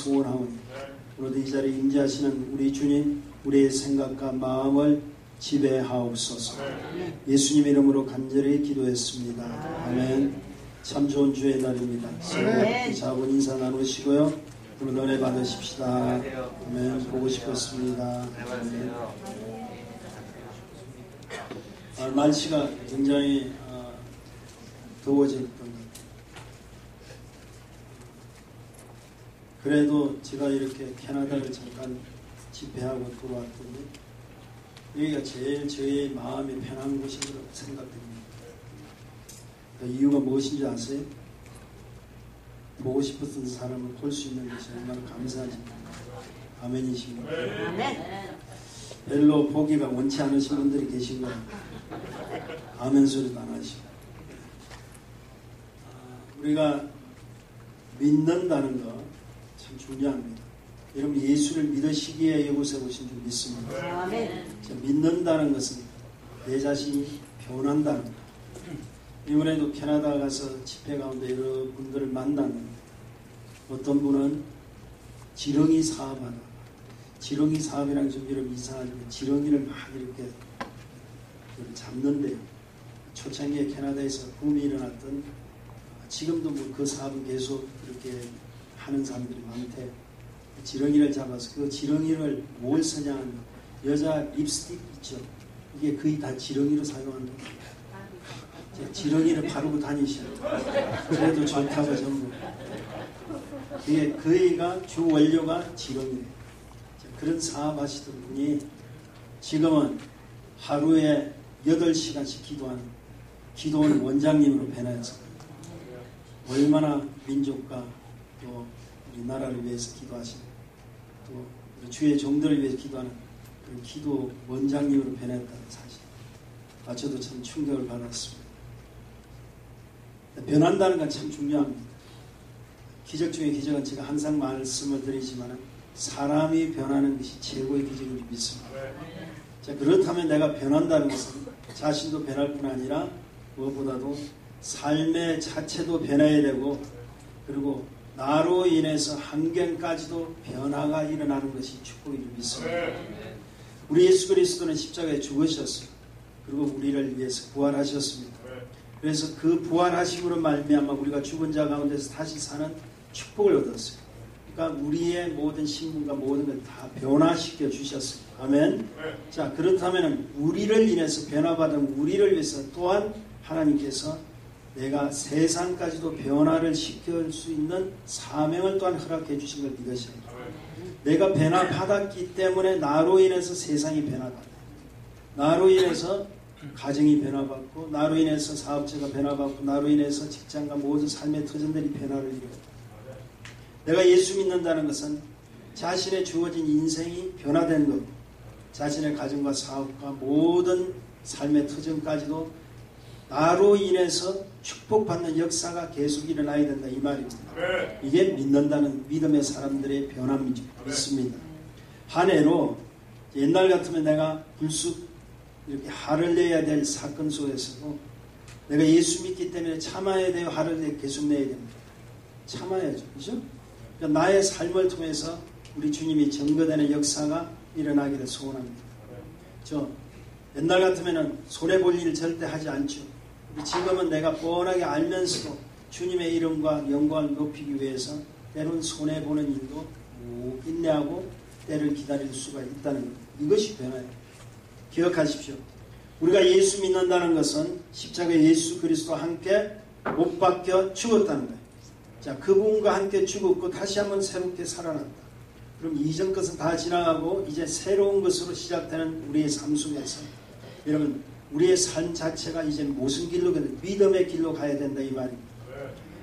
소원하오니 오늘도 이 자리에 임재하시는 우리 주님, 우리의 생각과 마음을 지배하옵소서. 예수님 이름으로 간절히 기도했습니다. 아멘. 참 좋은 주의 날입니다. 자분 인사 나누시고요. 오늘 은혜 받으십시다. 아멘. 보고 싶었습니다. 날씨가 굉장히 더워졌던 것 같아요. 그래도 제가 이렇게 캐나다를 잠깐 집회하고 들어왔더니 여기가 제일 저의 마음이 편한 곳이라고 생각됩니다. 그 이유가 무엇인지 아세요? 보고 싶었던 사람을 볼 수 있는 것이 얼마나 감사하지. 아멘이십니까? 별로 보기가 원치 않으신 분들이 계신 거예요. 아멘 소리도 안 하시고. 우리가 믿는다는 거 참 중요합니다. 여러분 예수를 믿으시기에 이곳에 오신 줄 믿습니다. 믿는다는 것은 내 자신이 변한다는 것. 이번에도 캐나다 가서 집회 가운데 여러분들을 만났는데 어떤 분은 지렁이 사업하다. 지렁이 사업이랑 좀 여러분 이상하지만 지렁이를 막 이렇게 잡는데요. 초창기에 캐나다에서 붐이 일어났던 지금도 뭐 그 사업은 계속 그렇게 하는 사람들이 많대. 지렁이를 잡아서 그 지렁이를 뭘 쓰냐 하면 여자 립스틱 있죠. 이게 거의 다 지렁이로 사용한다. 지렁이를 바르고 다니셔요. 그래도 좋다고 전부. 이게 거의가 주 원료가 지렁이에요. 그런 사업하시던 분이 지금은 하루에 8시간씩 기도하는 기도원 원장님으로 변화했어요. 얼마나 민족과 또 우리나라를 위해서 기도하시는 또 주의 종들을 위해서 기도하는 그런 기도 원장님으로 변했다는 사실. 저도 참 충격을 받았습니다. 변한다는 건 참 중요합니다. 기적 중에 기적은 제가 항상 말씀을 드리지만 사람이 변하는 것이 최고의 기적을 믿습니다. 자, 그렇다면 내가 변한다는 것은 자신도 변할 뿐 아니라 무엇보다도 삶의 자체도 변해야 되고 그리고 나로 인해서 환경까지도 변화가 일어나는 것이 축복을 믿습니다. 우리 예수 그리스도는 십자가에 죽으셨어요. 그리고 우리를 위해서 부활하셨습니다. 그래서 그 부활하심으로 말미암아 우리가 죽은 자 가운데서 다시 사는 축복을 얻었어요. 그러니까 우리의 모든 신분과 모든 걸 다 변화시켜 주셨어요. 아멘. 자, 그렇다면 우리를 인해서 변화받은 우리를 위해서 또한 하나님께서 내가 세상까지도 변화를 시킬 수 있는 사명을 또한 허락해 주신 걸 믿으셔야 돼요. 내가 변화받았기 때문에 나로 인해서 세상이 변화받아요. 나로 인해서 가정이 변화받고 나로 인해서 사업체가 변화받고 나로 인해서 직장과 모든 삶의 터전들이 변화를 이루어요. 내가 예수 믿는다는 것은 자신의 주어진 인생이 변화된 것, 자신의 가정과 사업과 모든 삶의 터전까지도 나로 인해서 축복받는 역사가 계속 일어나야 된다 이 말입니다. 이게 믿는다는 믿음의 사람들의 변화입니다. 믿습니다. 한 해로 옛날 같으면 내가 불쑥 이렇게 화를 내야 될 사건 속에서도 내가 예수 믿기 때문에 참아야 돼요. 화를 계속 내야 됩니다. 참아야죠. 그죠? 그러니까 나의 삶을 통해서 우리 주님이 증거되는 역사가 일어나기를 소원합니다. 저 옛날 같으면 손해볼 일을 절대 하지 않죠. 지금은 내가 뻔하게 알면서도 주님의 이름과 영광을 높이기 위해서 때론 손해보는 일도 인내하고 때를 기다릴 수가 있다는 것. 이것이 변화예요. 기억하십시오. 우리가 예수 믿는다는 것은 십자가에 예수 그리스도와 함께 못 박혀 죽었다는 거예요. 자, 그분과 함께 죽었고 다시 한번 새롭게 살아났다. 그럼 이전 것은 다 지나가고 이제 새로운 것으로 시작되는 우리의 삶 속에서 여러분 우리의 삶 자체가 이제 무슨 길로 가야 돼? 믿음의 길로 가야 된다 이 말입니다.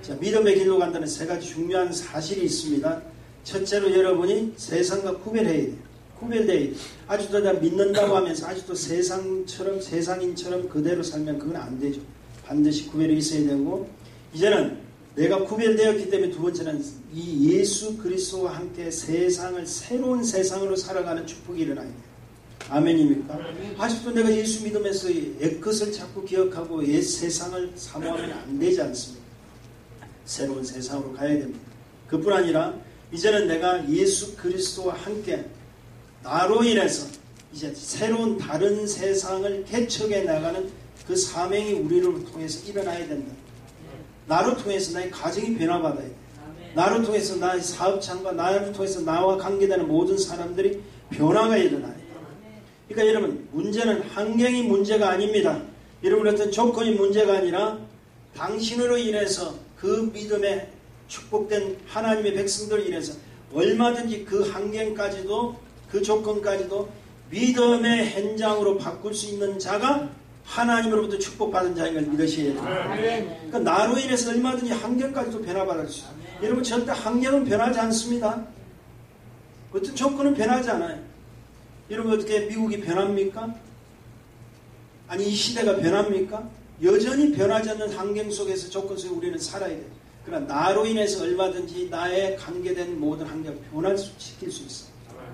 자, 믿음의 길로 간다는 세 가지 중요한 사실이 있습니다. 첫째로 여러분이 세상과 구별해야 돼요. 구별돼야 돼요. 아직도 내가 믿는다고 하면서 아직도 세상인처럼 그대로 살면 그건 안 되죠. 반드시 구별이 있어야 되고 이제는 내가 구별되었기 때문에 두 번째는 이 예수 그리스도와 함께 세상을 새로운 세상으로 살아가는 축복이 일어나야 돼요. 아멘입니까? 아직도 내가 예수 믿으면서 옛것을 자꾸 기억하고 옛 세상을 사모하면 안 되지 않습니다. 새로운 세상으로 가야 됩니다. 그뿐 아니라 이제는 내가 예수 그리스도와 함께 나로 인해서 이제 새로운 다른 세상을 개척해 나가는 그 사명이 우리를 통해서 일어나야 된다. 나로 통해서 나의 가정이 변화받아야 돼. 나로 통해서 나의 사업장과 나를 통해서 나와 관계되는 모든 사람들이 변화가 일어나야 돼. 그러니까 여러분, 문제는 환경이 문제가 아닙니다. 여러분 어떤 조건이 문제가 아니라 당신으로 인해서 그 믿음에 축복된 하나님의 백성들로 인해서 얼마든지 그 환경까지도 그 조건까지도 믿음의 현장으로 바꿀 수 있는 자가 하나님으로부터 축복받은 자인 걸 믿으셔야 돼요. 그러니까 나로 인해서 얼마든지 환경까지도 변화받을 수 있어요. 여러분 절대 환경은 변하지 않습니다. 어떤 조건은 변하지 않아요. 여러분 어떻게 미국이 변합니까? 아니 이 시대가 변합니까? 여전히 변하지 않는 환경 속에서 조건 속에 우리는 살아야 돼요. 그러나 나로 인해서 얼마든지 나의 관계된 모든 환경을 변화시킬 수 있어요.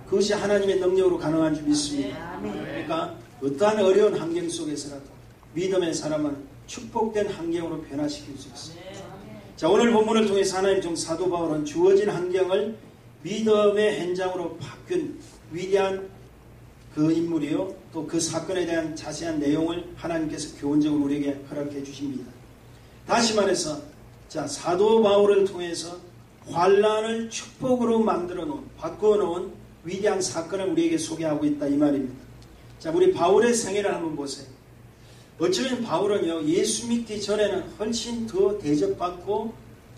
그것이 하나님의 능력으로 가능한 줄 믿습니다. 그러니까 어떠한 어려운 환경 속에서라도 믿음의 사람은 축복된 환경으로 변화시킬 수 있습니다. 자, 오늘 본문을 통해서 하나님 종 사도 바울은 주어진 환경을 믿음의 현장으로 바꾼 위대한 그 인물이요, 또 그 사건에 대한 자세한 내용을 하나님께서 교훈적으로 우리에게 허락해 주십니다. 다시 말해서 자, 사도 바울을 통해서 환난을 축복으로 만들어 놓은, 바꾸어 놓은 위대한 사건을 우리에게 소개하고 있다 이 말입니다. 자, 우리 바울의 생애를 한번 보세요. 어쩌면 바울은요, 예수 믿기 전에는 훨씬 더 대접받고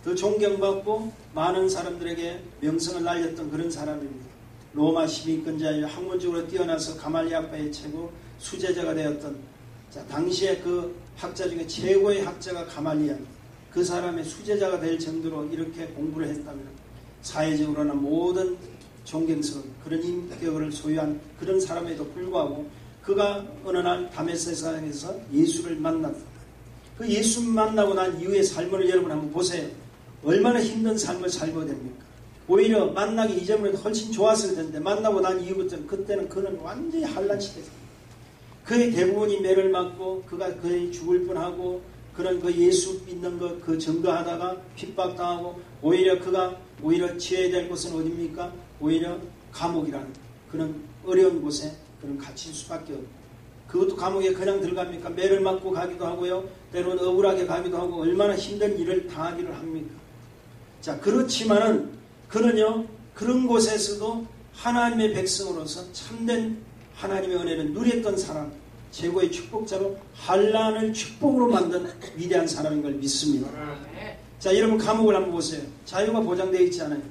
더 존경받고 많은 사람들에게 명성을 날렸던 그런 사람입니다. 로마 시민권자의 학문적으로 뛰어나서 가말리아파의 최고 수제자가 되었던, 자, 당시에 그 학자 중에 최고의 학자가 가말리안, 그 사람의 수제자가 될 정도로 이렇게 공부를 했다면 사회적으로나 모든 존경스러운 그런 인격을 소유한 그런 사람에도 불구하고 그가 어느 날 다메섹에서 예수를 만났다. 그 예수 만나고 난 이후의 삶을 여러분 한번 보세요. 얼마나 힘든 삶을 살고 됩니까? 오히려 만나기 이전보다 훨씬 좋았을 텐데 만나고 난 이후부터는 그때는 그는 완전히 환난 시대였습니다. 그의 대부분이 매를 맞고 그가 거의 죽을 뻔하고 그런 그 예수 믿는 것 그 증거하다가 핍박당하고 오히려 그가 오히려 지어야 될 곳은 어디입니까? 오히려 감옥이라는 그런 어려운 곳에 그런 갇힐 수밖에 없고, 그것도 감옥에 그냥 들어갑니까? 매를 맞고 가기도 하고요, 때로는 억울하게 가기도 하고 얼마나 힘든 일을 당하기를 합니까? 자, 그렇지만은 그는요, 그런 곳에서도 하나님의 백성으로서 참된 하나님의 은혜를 누렸던 사람, 최고의 축복자로 환난을 축복으로 만든 위대한 사람인 걸 믿습니다. 자, 여러분 감옥을 한번 보세요. 자유가 보장되어 있지 않아요.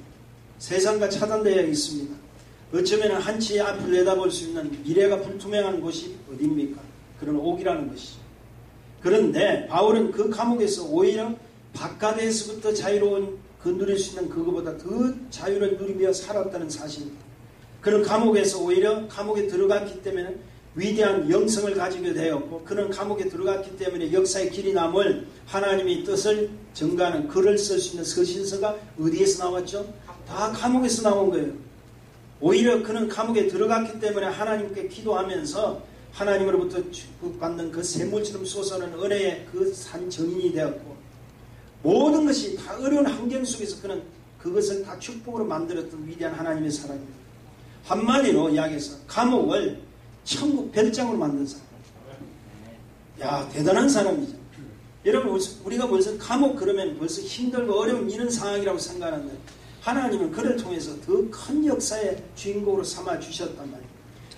세상과 차단되어 있습니다. 어쩌면 한치의 앞을 내다볼 수 있는 미래가 불투명한 곳이 어디입니까? 그런 옥이라는 것이죠. 그런데 바울은 그 감옥에서 오히려 바깥에서부터 자유로운 그 누릴 수 있는 그거보다 더 자유를 누리며 살았다는 사실입니다. 그는 감옥에서 오히려 감옥에 들어갔기 때문에 위대한 영성을 가지게 되었고, 그는 감옥에 들어갔기 때문에 역사의 길이 남을 하나님의 뜻을 전가하는 글을 쓸 수 있는 서신서가 어디에서 나왔죠? 다 감옥에서 나온 거예요. 오히려 그는 감옥에 들어갔기 때문에 하나님께 기도하면서 하나님으로부터 축복받는 그 샘물처럼 솟아오는 은혜의 그 산 증인이 되었고, 모든 것이 다 어려운 환경 속에서 그는 그것을 다 축복으로 만들었던 위대한 하나님의 사람입니다. 한마디로 이야기해서 감옥을 천국 별장으로 만든 사람. 야, 대단한 사람이죠. 여러분, 우리가 벌써 감옥 그러면 벌써 힘들고 어려운 이런 상황이라고 생각하는데 하나님은 그를 통해서 더 큰 역사의 주인공으로 삼아 주셨단 말이에요.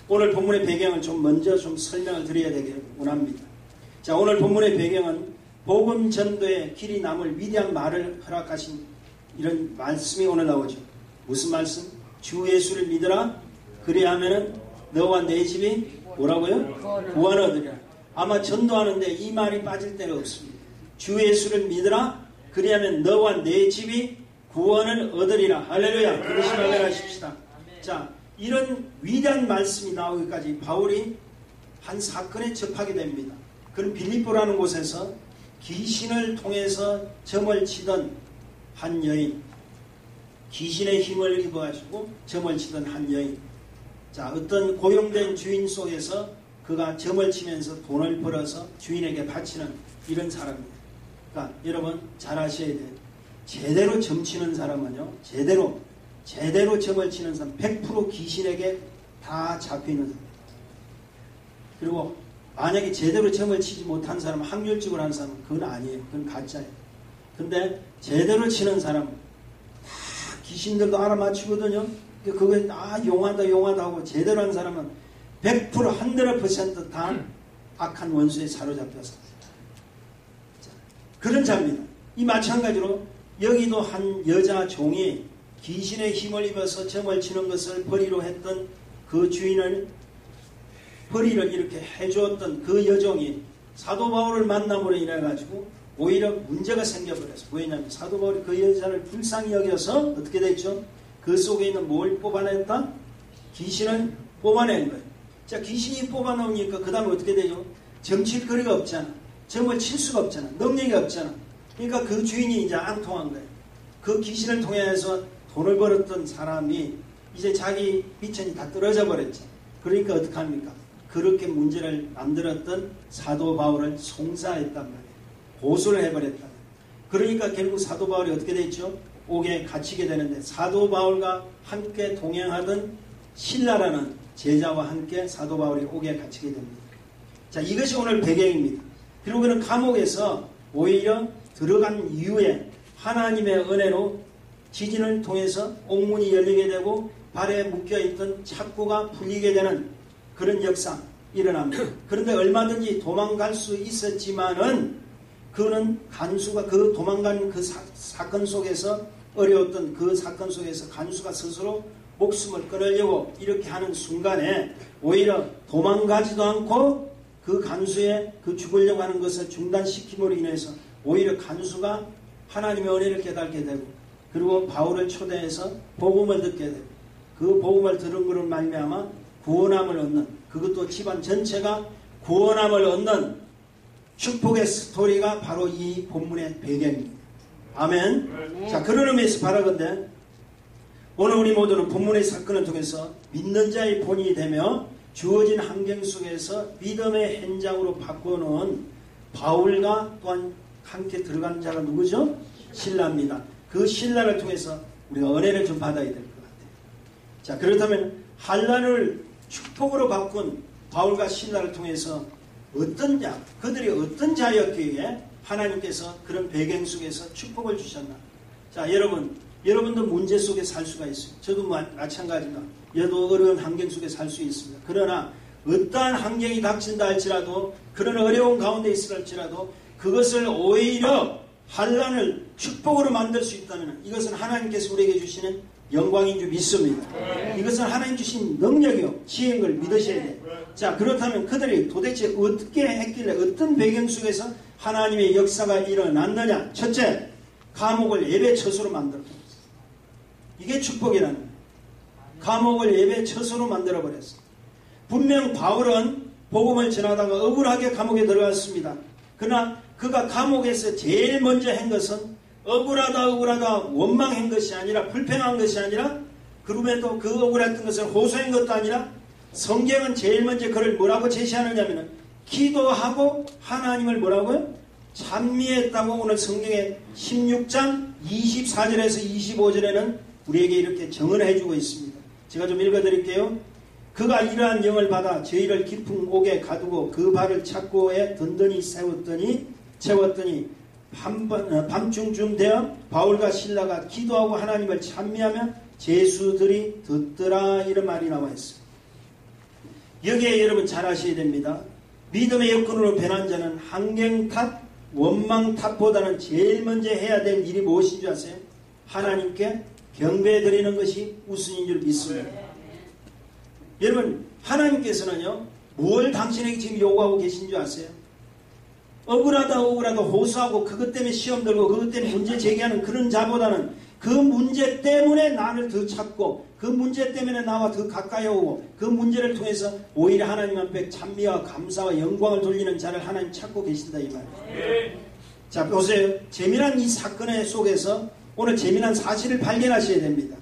오늘 본문의 배경을 좀 먼저 좀 설명을 드려야 되길 원합니다. 자, 오늘 본문의 배경은 복음 전도의 길이 남을 위대한 말을 허락하신 이런 말씀이 오늘 나오죠. 무슨 말씀? 주 예수를 믿으라. 그리하면은 너와 내 집이 뭐라고요? 구원 얻으리라. 아마 전도하는데 이 말이 빠질 데가 없습니다. 주 예수를 믿으라. 그리하면 너와 내 집이 구원을 얻으리라. 할렐루야. 그것이 말씀하십시다. 자, 이런 위대한 말씀이 나오기까지 바울이 한 사건에 접하게 됩니다. 그는 빌립보라는 곳에서 귀신을 통해서 점을 치던 한 여인, 귀신의 힘을 입어가지고 점을 치던 한 여인. 자, 어떤 고용된 주인 속에서 그가 점을 치면서 돈을 벌어서 주인에게 바치는 이런 사람입니다. 그러니까 여러분 잘 아셔야 돼요. 제대로 점치는 사람은요, 제대로 제대로 점을 치는 사람, 100% 귀신에게 다 잡히는 사람. 그리고 만약에 제대로 점을 치지 못한 사람은 확률적으로 하는 사람은 그건 아니에요. 그건 가짜예요. 근데 제대로 치는 사람은 다 귀신들도 알아맞히거든요. 그거에 용하다 하고 제대로 한 사람은 100% 100%다 악한 원수에 사로잡혀서 그런 자입니다. 이 마찬가지로 여기도 한 여자 종이 귀신의 힘을 입어서 점을 치는 것을 벌이로 했던 그 주인을 벌이를 이렇게 해주었던 그 여종이 사도 바울을 만남으로 인해 가지고 오히려 문제가 생겨버렸어요. 왜냐하면 사도 바울이 그 여자를 불쌍히 여겨서 어떻게 됐죠? 그 속에 있는 뭘 뽑아냈다? 귀신을 뽑아낸 거예요. 자, 귀신이 뽑아놓으니까 그 다음에 어떻게 되죠? 점칠 거리가 없잖아. 점을 칠 수가 없잖아. 능력이 없잖아. 그러니까 그 주인이 이제 앙통한 거예요. 그 귀신을 통해서 돈을 벌었던 사람이 이제 자기 미천이 다 떨어져 버렸죠. 그러니까 어떡합니까? 그렇게 문제를 만들었던 사도 바울을 송사했단 말이에요. 고소를 해버렸다. 그러니까 결국 사도 바울이 어떻게 됐죠? 옥에 갇히게 되는데 사도 바울과 함께 동행하던 신라라는 제자와 함께 사도 바울이 옥에 갇히게 됩니다. 자, 이것이 오늘 배경입니다. 그리고 그는 감옥에서 오히려 들어간 이후에 하나님의 은혜로 지진을 통해서 옥문이 열리게 되고 발에 묶여있던 착고가 풀리게 되는 그런 역사 일어납니다. 그런데 얼마든지 도망갈 수 있었지만은 그는 간수가 그 도망간 그 사건 속에서 어려웠던 그 사건 속에서 간수가 스스로 목숨을 끊으려고 이렇게 하는 순간에 오히려 도망가지도 않고 그 간수의 그 죽으려고 하는 것을 중단시킴으로 인해서 오히려 간수가 하나님의 은혜를 깨닫게 되고 그리고 바울을 초대해서 복음을 듣게 되고 그 복음을 들은 것으로 말미암아 구원함을 얻는 그것도 집안 전체가 구원함을 얻는 축복의 스토리가 바로 이 본문의 배경입니다. 아멘. 자, 그런 의미에서 바라건대 오늘 우리 모두는 본문의 사건을 통해서 믿는 자의 본이 되며 주어진 환경 속에서 믿음의 현장으로 바꿔놓은 바울과 또한 함께 들어간 자가 누구죠? 신라입니다. 그 신라를 통해서 우리가 은혜를 좀 받아야 될 것 같아요. 자, 그렇다면 환난을 축복으로 바꾼 바울과 신라를 통해서 어떤 자, 그들이 어떤 자였기에 하나님께서 그런 배경 속에서 축복을 주셨나? 자, 여러분도 문제 속에 살 수가 있어요. 저도 마찬가지입니다. 여도 어려운 환경 속에 살 수 있습니다. 그러나 어떠한 환경이 닥친다 할지라도 그런 어려운 가운데 있을 할지라도 그것을 오히려 환난을 축복으로 만들 수 있다면 이것은 하나님께서 우리에게 주시는 영광인 줄 믿습니다. 이것은 하나님 주신 능력이요 지혜인 걸 믿으셔야 돼요. 자, 그렇다면 그들이 도대체 어떻게 했길래 어떤 배경 속에서 하나님의 역사가 일어났느냐? 첫째, 감옥을 예배 처소로 만들었어요. 이게 축복이라는 거예요. 감옥을 예배 처소로 만들어버렸어요. 분명 바울은 복음을 전하다가 억울하게 감옥에 들어갔습니다. 그러나 그가 감옥에서 제일 먼저 한 것은 억울하다 원망한 것이 아니라 불평한 것이 아니라 그럼에도 그 억울했던 것을 호소한 것도 아니라 성경은 제일 먼저 그를 뭐라고 제시하느냐면 기도하고 하나님을 뭐라고요? 찬미했다고 오늘 성경의 16장 24절에서 25절에는 우리에게 이렇게 정언을 해주고 있습니다. 제가 좀 읽어드릴게요. 그가 이러한 영을 받아 저희를 깊은 옥에 가두고 그 발을 착고에 든든히 채웠더니 밤중쯤 되어 바울과 신라가 기도하고 하나님을 찬미하며 제수들이 듣더라 이런 말이 나와 있어요. 여기에 여러분 잘 아셔야 됩니다. 믿음의 여건으로 변한 자는 환경탓, 원망탓보다는 제일 먼저 해야 될 일이 무엇인 줄 아세요? 하나님께 경배드리는 것이 우선인 줄 믿습니다. 여러분 하나님께서는요 뭘 당신에게 지금 요구하고 계신 줄 아세요? 억울하다 호소하고 그것 때문에 시험 들고 그것 때문에 문제 제기하는 그런 자보다는 그 문제 때문에 나를 더 찾고 그 문제 때문에 나와 더 가까이 오고 그 문제를 통해서 오히려 하나님 앞에 찬미와 감사와 영광을 돌리는 자를 하나님 찾고 계신다 이 말이에요. 자, 보세요. 재미난 이 사건의 속에서 오늘 재미난 사실을 발견하셔야 됩니다.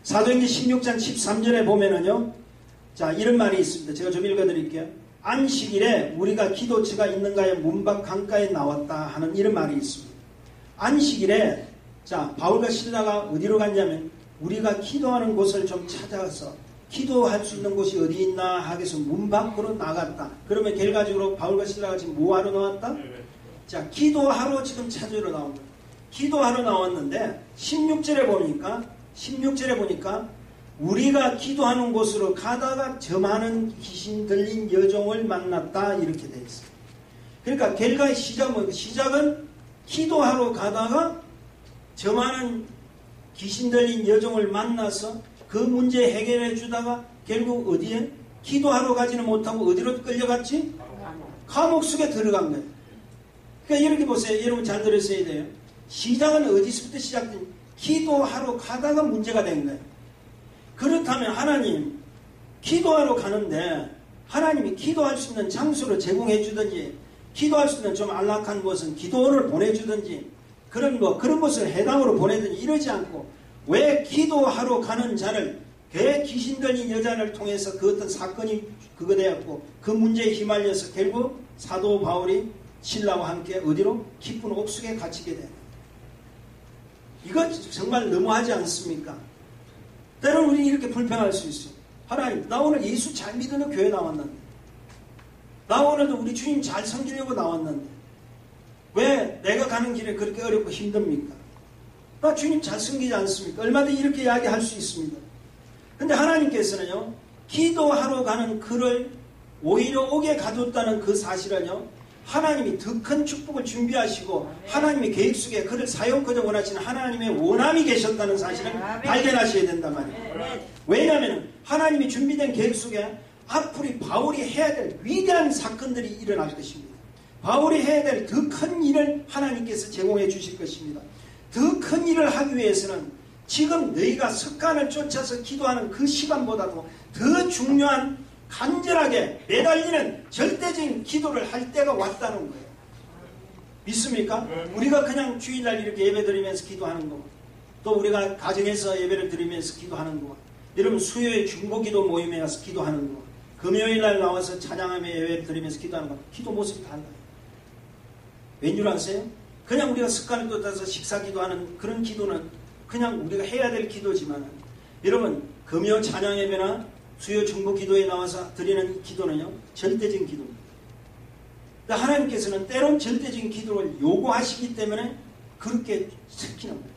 사도행전 16장 13절에 보면은요. 자, 이런 말이 있습니다. 제가 좀 읽어드릴게요. 안식일에 우리가 기도처가 있는가에 문밖 강가에 나왔다 하는 이런 말이 있습니다. 안식일에 자, 바울과 신라가 어디로 갔냐면 우리가 기도하는 곳을 좀 찾아서 기도할 수 있는 곳이 어디 있나 하겠어 문 밖으로 나갔다. 그러면 결과적으로 바울과 실라가 지금 뭐하러 나왔다? 자, 기도하러 지금 찾으러 나온 거예요. 기도하러 나왔는데 16절에 보니까 우리가 기도하는 곳으로 가다가 저 많은 귀신 들린 여종을 만났다 이렇게 되어 있어요. 그러니까 결과의 시작은 뭐예요? 시작은 기도하러 가다가 저 많은 귀신 들린 여종을 만나서 그 문제 해결해 주다가 결국 어디에? 기도하러 가지는 못하고 어디로 끌려갔지? 감옥 속에 들어간 거예요. 그러니까 이렇게 보세요. 여러분 잘 들으셔야 돼요. 시작은 어디서부터 시작된? 기도하러 가다가 문제가 된 거예요. 그렇다면 하나님 기도하러 가는데 하나님이 기도할 수 있는 장소를 제공해 주든지 기도할 수 있는 좀 안락한 곳은 기도를 보내주든지 그런 곳을 해당으로 보내든지 이러지 않고 왜 기도하러 가는 자를 왜 귀신 들린 여자를 통해서 그 어떤 사건이 그거 되었고 그 문제에 휘말려서 결국 사도 바울이 신라와 함께 어디로? 깊은 옥속에 갇히게 돼요. 이거 정말 너무하지 않습니까? 때로는 우리는 이렇게 불평할 수 있어요. 하나님, 나 오늘 예수 잘 믿는 교회 나왔는데, 나 오늘도 우리 주님 잘 섬기려고 나왔는데, 왜 내가 가는 길에 그렇게 어렵고 힘듭니까? 나 주님 잘 섬기지 않습니까? 얼마든지 이렇게 이야기할 수 있습니다. 근데 하나님께서는요, 기도하러 가는 그를 오히려 옥에 가뒀다는 그 사실은요, 하나님이 더 큰 축복을 준비하시고 하나님의 계획 속에 그를 사용하자 원하시는 하나님의 원함이 계셨다는 사실을 발견하셔야 된단 말이에요. 왜냐하면 하나님이 준비된 계획 속에 앞으로 바울이 해야 될 위대한 사건들이 일어날 것입니다. 바울이 해야 될 더 큰 일을 하나님께서 제공해 주실 것입니다. 더 큰 일을 하기 위해서는 지금 너희가 습관을 쫓아서 기도하는 그 시간보다도 더 중요한 간절하게 매달리는 절대적인 기도를 할 때가 왔다는 거예요. 믿습니까? 우리가 그냥 주일날 이렇게 예배 드리면서 기도하는 거, 또 우리가 가정에서 예배를 드리면서 기도하는 거, 여러분 수요일 중보기도 모임에 가서 기도하는 거, 금요일날 나와서 찬양하며 예배 드리면서 기도하는 거, 기도 모습이 달라요. 왠줄 아세요? 그냥 우리가 습관을 쫓아서 식사 기도하는 그런 기도는 그냥 우리가 해야 될 기도지만, 여러분 금요 찬양 예배나 수요 중보 기도에 나와서 드리는 기도는요, 절대적인 기도입니다. 하나님께서는 때론 절대적인 기도를 요구하시기 때문에 그렇게 시키는 거예요.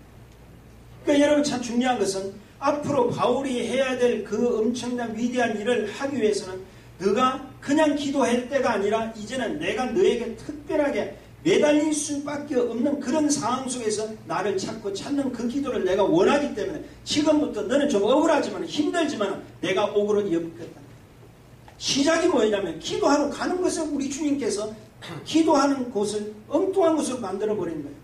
그러니까 여러분 참 중요한 것은 앞으로 바울이 해야 될 그 엄청난 위대한 일을 하기 위해서는 너가 그냥 기도할 때가 아니라 이제는 내가 너에게 특별하게 매달릴 수밖에 없는 그런 상황 속에서 나를 찾는 그 기도를 내가 원하기 때문에 지금부터 너는 좀 억울하지만 힘들지만 내가 옥으로 이어붙겠다. 시작이 뭐냐면 기도하러 가는 것을 우리 주님께서 기도하는 곳을 엉뚱한 곳으로 만들어버린 거예요.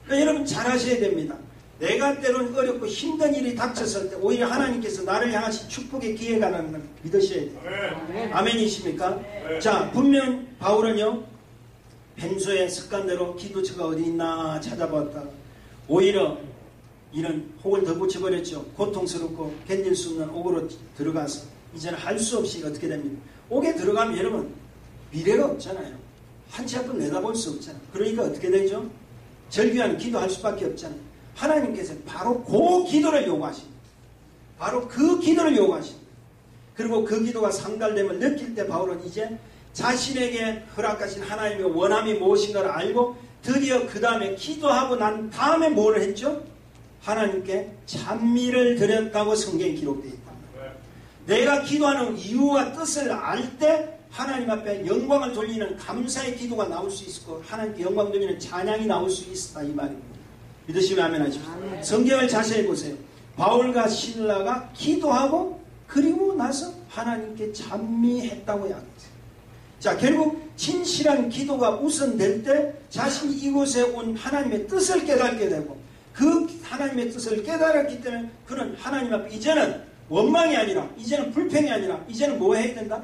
그러니까 여러분 잘 하셔야 됩니다. 내가 때론 어렵고 힘든 일이 닥쳤을 때 오히려 하나님께서 나를 향하신 축복의 기회가 나는 걸 믿으셔야 돼요. 아멘이십니까? 자, 분명 바울은요, 평소의 습관대로 기도처가 어디 있나 찾아봤다가 오히려 이런 혹을 더 붙여버렸죠. 고통스럽고 견딜 수 없는 옥으로 들어가서 이제는 할 수 없이 어떻게 됩니까? 옥에 들어가면 여러분 미래가 없잖아요. 한 치 앞을 내다볼 수 없잖아요. 그러니까 어떻게 되죠? 절규하는 기도할 수밖에 없잖아요. 하나님께서 바로 그 기도를 요구하십니다. 바로 그 기도를 요구하십니다. 그리고 그 기도가 상달됨을 느낄 때 바울은 이제 자신에게 허락하신 하나님의 원함이 무엇인가를 알고 드디어 그 다음에 기도하고 난 다음에 뭘 했죠? 하나님께 찬미를 드렸다고 성경에 기록되어 있다. 내가 기도하는 이유와 뜻을 알 때 하나님 앞에 영광을 돌리는 감사의 기도가 나올 수 있고 하나님께 영광 돌리는 찬양이 나올 수 있다 이 말입니다. 믿으시면 아멘 하십시오. 성경을 자세히 보세요. 바울과 실라가 기도하고 그리고 나서 하나님께 찬미했다고 이야기했어요. 자, 결국 진실한 기도가 우선될 때 자신이 이곳에 온 하나님의 뜻을 깨닫게 되고 그 하나님의 뜻을 깨달았기 때문에 그는 하나님 앞에 이제는 원망이 아니라 이제는 불평이 아니라 이제는 뭐 해야 된다?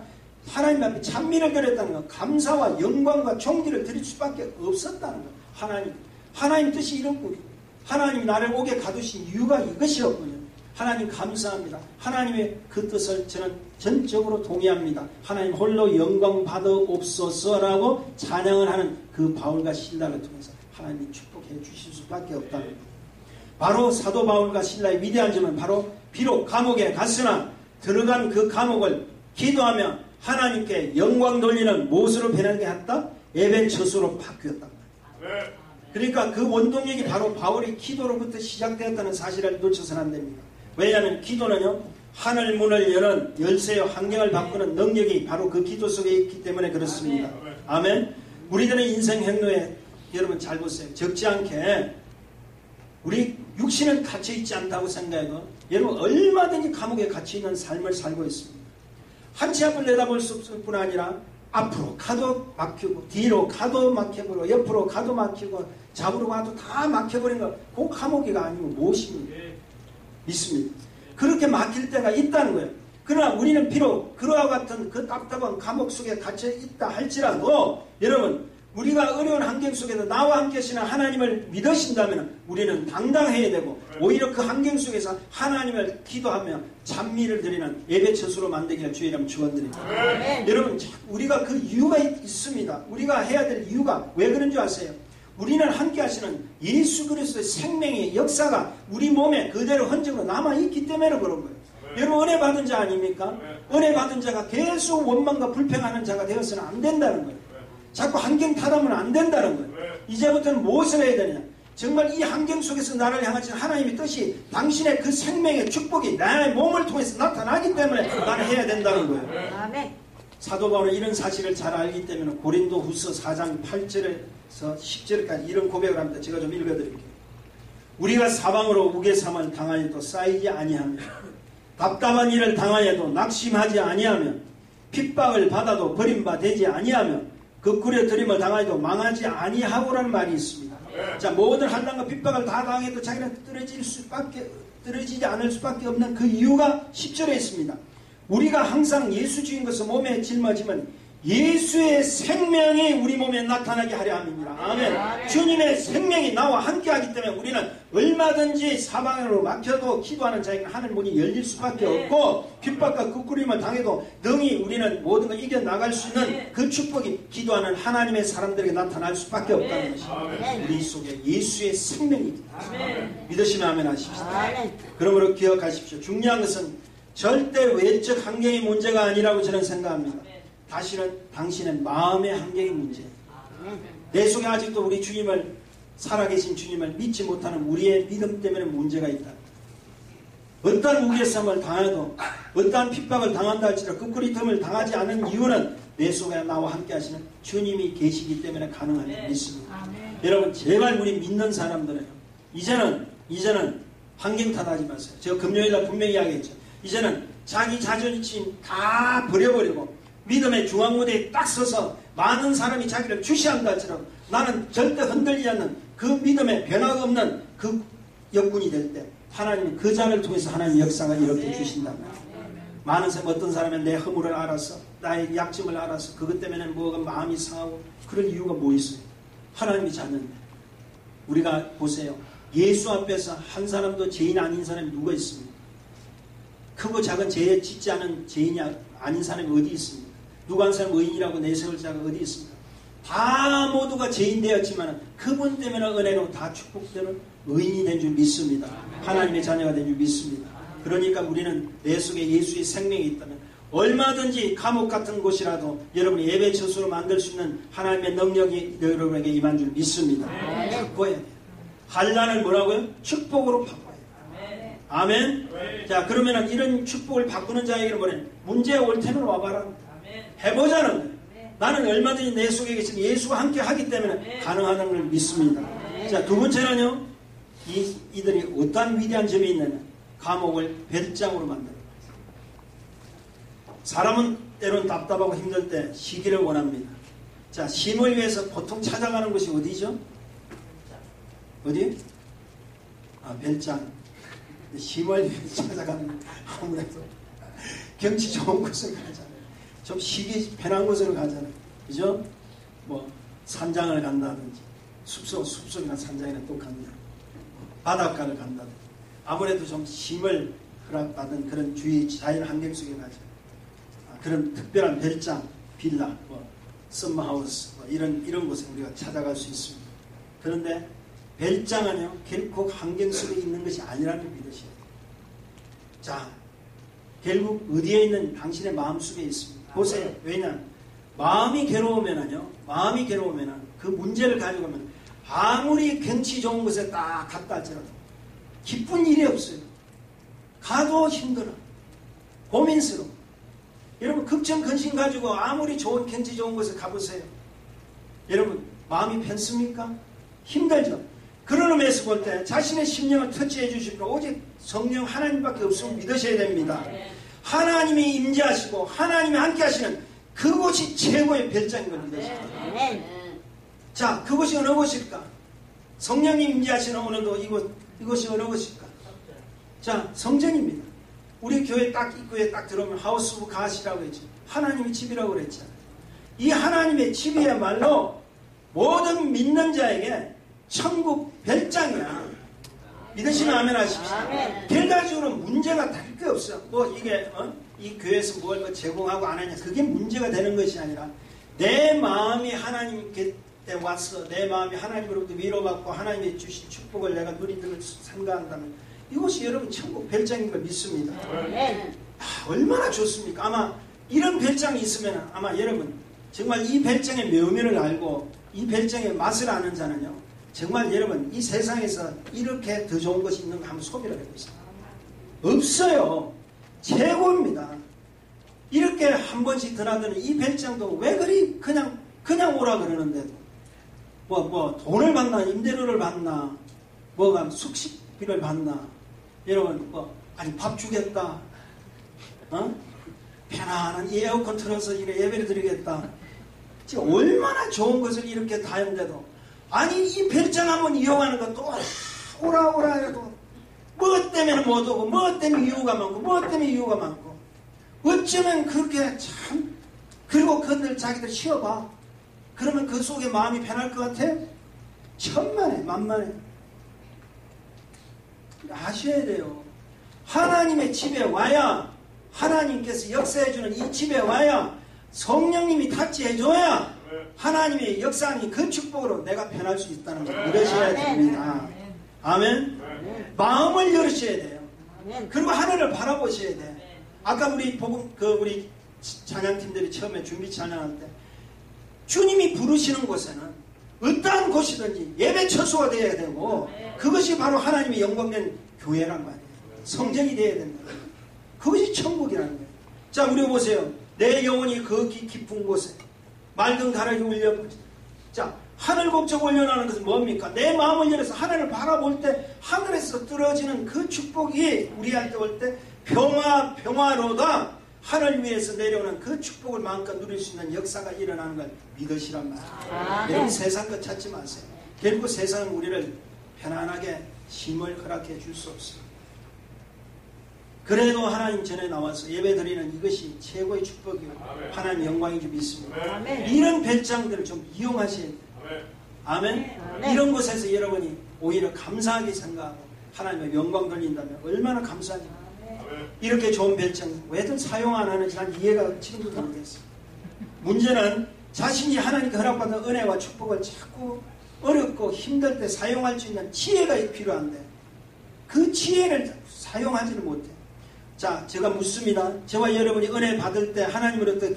하나님 앞에 찬미를 드렸다는 것, 감사와 영광과 존귀를 드릴 수밖에 없었다는 것. 하나님 뜻이 이렇군요. 하나님이 나를 옥에 가두신 이유가 이것이었군요. 하나님 감사합니다. 하나님의 그 뜻을 저는 전적으로 동의합니다. 하나님 홀로 영광 받아옵소서라고 찬양을 하는 그 바울과 실라를 통해서 하나님이 축복해 주실 수밖에 없다는 것. 바로 사도 바울과 신라의 위대한 점은 바로 비록 감옥에 갔으나 들어간 그 감옥을 기도하며 하나님께 영광 돌리는 못으로 변하게 했다. 에벤처소로 바뀌었다. 그러니까 그 원동력이 바로 바울의 기도로부터 시작되었다는 사실을 놓쳐서는 안 됩니다. 왜냐하면 기도는요, 하늘 문을 여는 열쇠요, 환경을 바꾸는 능력이 바로 그 기도 속에 있기 때문에 그렇습니다. 아멘. 우리들의 인생 행로에 여러분 잘 보세요. 적지 않게 우리 육신은 갇혀있지 않다고 생각해도 여러분 얼마든지 감옥에 갇혀있는 삶을 살고 있습니다. 한 치 앞을 내다볼 수 없을 뿐 아니라 앞으로 가도 막히고 뒤로 가도 막혀버리고 옆으로 가도 막히고 잡으러 가도 다 막혀버린 거, 그 감옥이가 아니고 무엇입니까? 믿습니다. 그렇게 막힐 때가 있다는 거예요. 그러나 우리는 비록 그와 같은 그 답답한 감옥 속에 갇혀 있다 할지라도 여러분, 우리가 어려운 환경 속에서 나와 함께 하시는 하나님을 믿으신다면 우리는 당당해야 되고, 오히려 그 환경 속에서 하나님을 기도하며 찬미를 드리는 예배처소로 만들기를 주의 이름 축원드립니다. 여러분, 우리가 그 이유가 있습니다. 우리가 해야 될 이유가 왜 그런 줄 아세요? 우리는 함께 하시는 예수 그리스도의 생명의 역사가 우리 몸에 그대로 흔적으로 남아있기 때문에 그런 거예요. 여러분, 은혜 받은 자 아닙니까? 은혜 받은 자가 계속 원망과 불평하는 자가 되어서는 안 된다는 거예요. 자꾸 환경 탓하면 안 된다는 거예요. 이제부터는 무엇을 해야 되냐? 정말 이 환경 속에서 나를 향하신 하나님의 뜻이, 당신의 그 생명의 축복이 나의 몸을 통해서 나타나기 때문에 나는 해야 된다는 거예요. 사도 바울은 이런 사실을 잘 알기 때문에 고린도 후서 4장 8절에서 10절까지 이런 고백을 합니다. 제가 좀 읽어드릴게요. 우리가 사방으로 우겨삼을 당하여도 쌓이지 아니하며, 답답한 일을 당하여도 낙심하지 아니하며, 핍박을 받아도 버림받지 아니하며, 거꾸려 들임을 당하여도 망하지 아니하고라는 말이 있습니다. 자, 모든 환난과 핍박을 다 당해도 자기는 떨어지지 않을 수밖에 없는 그 이유가 10절에 있습니다. 우리가 항상 예수 주인 것을 몸에 짊어지면 예수의 생명이 우리 몸에 나타나게 하려 함입니다. 아멘. 주님의 생명이 나와 함께하기 때문에 우리는 얼마든지 사방으로 막혀도 기도하는 자에게 하늘 문이 열릴 수밖에 없고, 핍박과 끄꾸림을 당해도 능히 우리는 모든 걸 이겨나갈 수 있는 그 축복이 기도하는 하나님의 사람들에게 나타날 수밖에 없다는 것입니다. 우리 속에 예수의 생명이 있다. 믿으시면 아멘 하십시오. 그러므로 기억하십시오. 중요한 것은 절대 외적 환경의 문제가 아니라고 저는 생각합니다. 다시는 당신의 마음의 환경의 문제예요. 내 속에 아직도 우리 주님을, 살아계신 주님을 믿지 못하는 우리의 믿음 때문에 문제가 있다. 어떠한 우겨쌈을 당해도, 어떠한 핍박을 당한다 할지라도 끄꾸리틈을 당하지 않은 이유는 내 속에 나와 함께 하시는 주님이 계시기 때문에 가능한 줄 믿습니다. 여러분, 제발 우리 믿는 사람들은 이제는 환경 탓하지 마세요. 제가 금요일날 분명히 이야기했죠. 이제는 자기 자존심 다 버려버리고 믿음의 중앙무대에 딱 서서 많은 사람이 자기를 주시한다 할지라도 나는 절대 흔들리지 않는 그 믿음의 변화가 없는 그 역군이 될 때 하나님은 그 자를 통해서 하나님의 역사가 이렇게 주신단 말이에요. 많은 사람, 어떤 사람은 내 허물을 알아서, 나의 약점을 알아서 그것 때문에 뭐가 마음이 상하고 그런 이유가 뭐 있어요? 하나님이 자는데. 우리가 보세요. 예수 앞에서 한 사람도 죄인 아닌 사람이 누가 있습니까? 크고 작은 죄에 짓지 않은 죄인이 아닌 사람이 어디 있습니까? 누가 한 사람 의인이라고 내세울 자가 어디 있습니까? 다 모두가 죄인 되었지만 그분 때문에 은혜로 다 축복되는 의인이 된 줄 믿습니다. 하나님의 자녀가 된 줄 믿습니다. 그러니까 우리는 내 속에 예수의 생명이 있다면 얼마든지 감옥 같은 곳이라도 여러분이 예배 처소로 만들 수 있는 하나님의 능력이 여러분에게 임한 줄 믿습니다. 바꿔야 돼요. 환난을 뭐라고요? 축복으로 바꿔야 돼요. 아멘. 자, 그러면은 이런 축복을 바꾸는 자에게는 뭐래? 문제 올 테면 와봐라. 해보자는 거예요. 나는 얼마든지 내 속에 계신 예수가 함께 하기 때문에 가능하다는 걸 믿습니다. 자, 두 번째는요, 이들이 어떠한 위대한 점이 있냐면 감옥을 별장으로 만들어요. 사람은 때론 답답하고 힘들 때 쉬기를 원합니다. 자, 쉼을 위해서 보통 찾아가는 곳이 어디죠? 어디? 별장. 쉼을 위해서 찾아가는, 아무래도 경치 좋은 곳을 가잖아요. 좀 쉬기 편한 곳으로 가잖아요. 그죠? 뭐 산장을 간다든지 숲속이나 산장이나 또 간다. 바닷가를 간다든지. 아무래도 좀 쉼을 허락받은 그런 주위 자연 환경 속에 가죠. 그런 특별한 별장, 빌라, 뭐 썸머하우스, 뭐 이런 곳에 우리가 찾아갈 수 있습니다. 그런데 별장은요 결코 환경 속에 있는 것이 아니라는 걸 믿으셔야 돼요. 자, 결국 어디에 있는 당신의 마음속에 있습니다. 보세요. 왜냐? 마음이 괴로우면은요, 마음이 괴로우면은 그 문제를 가지고 오면 아무리 경치 좋은 곳에 딱 갔다 할지라도 기쁜 일이 없어요. 가도 힘들어. 고민스러워. 여러분 걱정 근심 가지고 아무리 좋은 경치 좋은 곳에 가보세요. 여러분 마음이 편습니까? 힘들죠. 그런 의미에서 볼 때 자신의 심령을 터치해 주실 거 오직 성령 하나님밖에 없음을 믿으셔야 됩니다. 하나님이 임재하시고 하나님이 함께 하시는 그곳이 최고의 별장인 걸 믿으셔야 됩니다. 자, 그곳이 어느 곳일까? 성령이 임재하시는 오늘도 이곳이 어느 곳일까? 자, 성전입니다. 우리 교회 딱 입구에 딱 들어오면 하우스 오브 갓이라고 했죠. 하나님의 집이라고 그랬잖아요. 이 하나님의 집이야말로 모든 믿는 자에게 천국 별장이야. 믿으시면 아멘 하십시오. 결과적으로 문제가 될 게 없어. 뭐 이게 이 교회에서 뭘 제공하고 안 하냐 그게 문제가 되는 것이 아니라 내 마음이 하나님께 와서 내 마음이 하나님으로부터 위로받고 하나님의 주신 축복을 내가 누리도록 생각한다면 이것이 여러분 천국 별장인 걸 믿습니다. 얼마나 좋습니까? 아마 이런 별장이 있으면 아마 여러분 정말 이 별장의 묘미를 알고 이 별장의 맛을 아는 자는요 정말 여러분 이 세상에서 이렇게 더 좋은 것이 있는 거 한번 소비를 해보세요. 없어요. 최고입니다. 이렇게 한 번씩 드나드는 이 별장도 왜 그리 그냥 오라 그러는데도 뭐 돈을 받나 임대료를 받나 뭐가 숙식비를 받나 여러분 아니 밥 주겠다 편안한 에어컨 틀어서 이래 예배를 드리겠다. 지금 얼마나 좋은 것을 이렇게 다 했는데도 아니 이 별장 한번 이용하는 것도 오라 해도 뭐 때문에 못 오고 뭐 때문에 이유가 많고 어쩌면 그렇게 참 그리고 그들 자기들 쉬어봐. 그러면 그 속에 마음이 편할 것 같아? 천만에 만만해. 아셔야 돼요. 하나님의 집에 와야 하나님께서 역사해주는 이 집에 와야 성령님이 타치해줘야 하나님의 역사하는 그 축복으로 내가 편할 수 있다는 걸 믿으셔야 됩니다. 아멘. 마음을 열으셔야 돼요. 그리고 하늘을 바라보셔야 돼요. 아까 우리 우리 찬양팀들이 처음에 준비 찬양할 때 주님이 부르시는 곳에는 어떠한 곳이든지 예배 처소가 되어야 되고 그것이 바로 하나님의 영광된 교회란 말이에요. 성전이 되어야 된다. 그것이 천국이라는 거예요. 자, 우리 보세요. 내 영혼이 그 깊은 곳에 맑은 가락이 울려. 자, 하늘 곡적 올려나는 것은 뭡니까? 내 마음을 열어서 하늘을 바라볼 때 하늘에서 떨어지는 그 축복이 우리한테 올 때 평화로다. 하늘 위에서 내려오는 그 축복을 마음껏 누릴 수 있는 역사가 일어나는 걸 믿으시란 말이에요. 여러분 세상 것 찾지 마세요. 결국 세상은 우리를 편안하게 쉼을 허락해 줄 수 없어요. 그래도 하나님 전에 나와서 예배드리는 이것이 최고의 축복이고 하나님 영광인 줄 믿습니다. 이런 별장들을 좀 이용하셔야 돼요. 아멘. 이런 곳에서 여러분이 오히려 감사하게 생각하고 하나님의 영광 돌린다면 얼마나 감사하지. 이렇게 좋은 별장 왜들 사용 안 하는지 난 이해가 지금도 모르겠어요. 문제는 자신이 하나님께 허락받은 은혜와 축복을 자꾸 어렵고 힘들 때 사용할 수 있는 지혜가 필요한데 그 지혜를 사용하지는 못해요. 자, 제가 묻습니다. 저와 여러분이 은혜 받을 때 하나님으로부터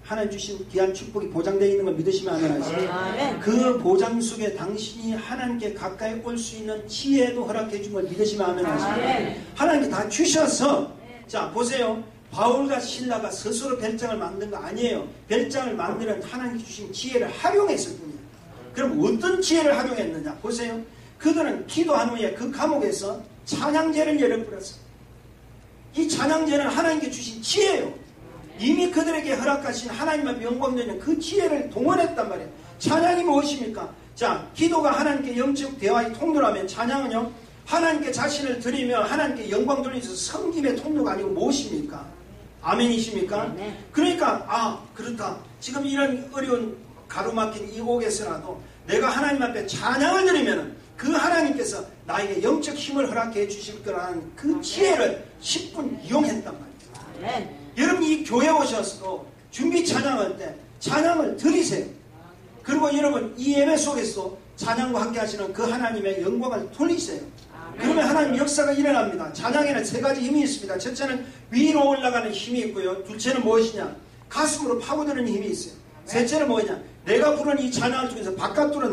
하나님 주신 귀한 축복이 보장되어 있는 걸 믿으시면 아멘 하시죠. 그 보장 속에 당신이 하나님께 가까이 올 수 있는 지혜도 허락해 준 걸 믿으시면 아멘 하시죠. 하나님께 다 주셔서 자, 보세요. 바울과 신라가 스스로 별장을 만든 거 아니에요. 별장을 만드는 하나님 주신 지혜를 활용했을 뿐이에요. 그럼 어떤 지혜를 활용했느냐? 보세요. 그들은 기도한 후에 그 감옥에서 찬양제를 열어버렸어요. 이 찬양제는 하나님께 주신 지혜예요. 이미 그들에게 허락하신 하나님 앞에 영광되는 그 지혜를 동원했단 말이에요. 찬양이 무엇입니까? 자, 기도가 하나님께 영적 대화의 통로라면 찬양은요, 하나님께 자신을 드리며 하나님께 영광 돌리면서 섬김의 통로가 아니고 무엇입니까? 아멘이십니까? 그러니까 그렇다. 지금 이런 어려운 가로막힌 이 옥에서라도 내가 하나님 앞에 찬양을 드리면 그 하나님께서 나에게 영적 힘을 허락해 주실 거라는 그 지혜를 10분 이용했단 말이에요. 여러분이 이 교회 오셔서도 준비 찬양할 때 찬양을 드리세요. 그리고 여러분 이 예배 속에서 찬양과 함께 하시는 그 하나님의 영광을 돌리세요. 그러면 하나님 역사가 일어납니다. 찬양에는 세 가지 힘이 있습니다. 첫째는 위로 올라가는 힘이 있고요. 둘째는 무엇이냐? 가슴으로 파고드는 힘이 있어요. 셋째는 뭐냐? 내가 부르는 이 찬양을 통해서 바깥으로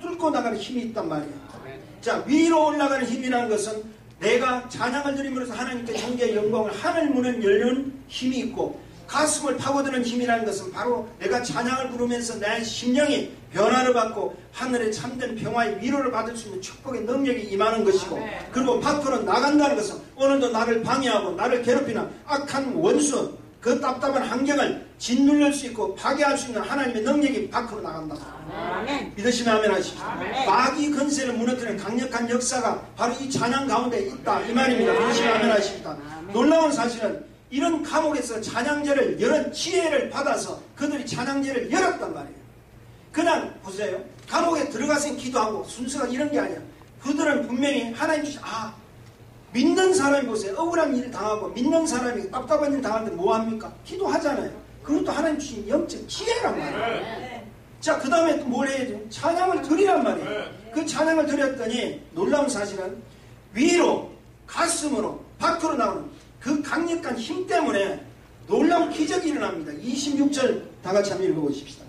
뚫고 나가는 힘이 있단 말이에요. 자, 위로 올라가는 힘이라는 것은 내가 찬양을 드림으로써 하나님께 존귀의 영광을 하늘 문을 열는 힘이 있고, 가슴을 파고드는 힘이라는 것은 바로 내가 찬양을 부르면서 내 심령이 변화를 받고 하늘의 참된 평화의 위로를 받을 수 있는 축복의 능력이 임하는 것이고, 그리고 밖으로 나간다는 것은 오늘도 나를 방해하고 나를 괴롭히는 악한 원수, 그 답답한 환경을 짓누를 수 있고 파괴할 수 있는 하나님의 능력이 밖으로 나간다. 믿으시면 아멘 하십시오. 마귀 근세를 무너뜨리는 강력한 역사가 바로 이 찬양 가운데 있다, 이 말입니다. 믿으시면 아멘 하십시다. 놀라운 사실은 이런 감옥에서 찬양제를 여러 지혜를 받아서 그들이 찬양제를 열었단 말이에요. 그냥 보세요. 감옥에 들어가서 기도하고 순서가 이런 게 아니야. 그들은 분명히 하나님 주신 믿는 사람이 보세요. 억울한 일을 당하고 믿는 사람이 답답한 일을 당할 때 뭐합니까? 기도하잖아요. 그것도 하나님 주신 영적 지혜란 말이에요. 자, 그 다음에 또 뭘 해야죠? 찬양을 드리란 말이에요. 그 찬양을 드렸더니 놀라운 사실은 위로, 가슴으로, 밖으로 나오는 그 강력한 힘 때문에 놀라운 기적이 일어납니다. 26절 다 같이 한번 읽어보십시다.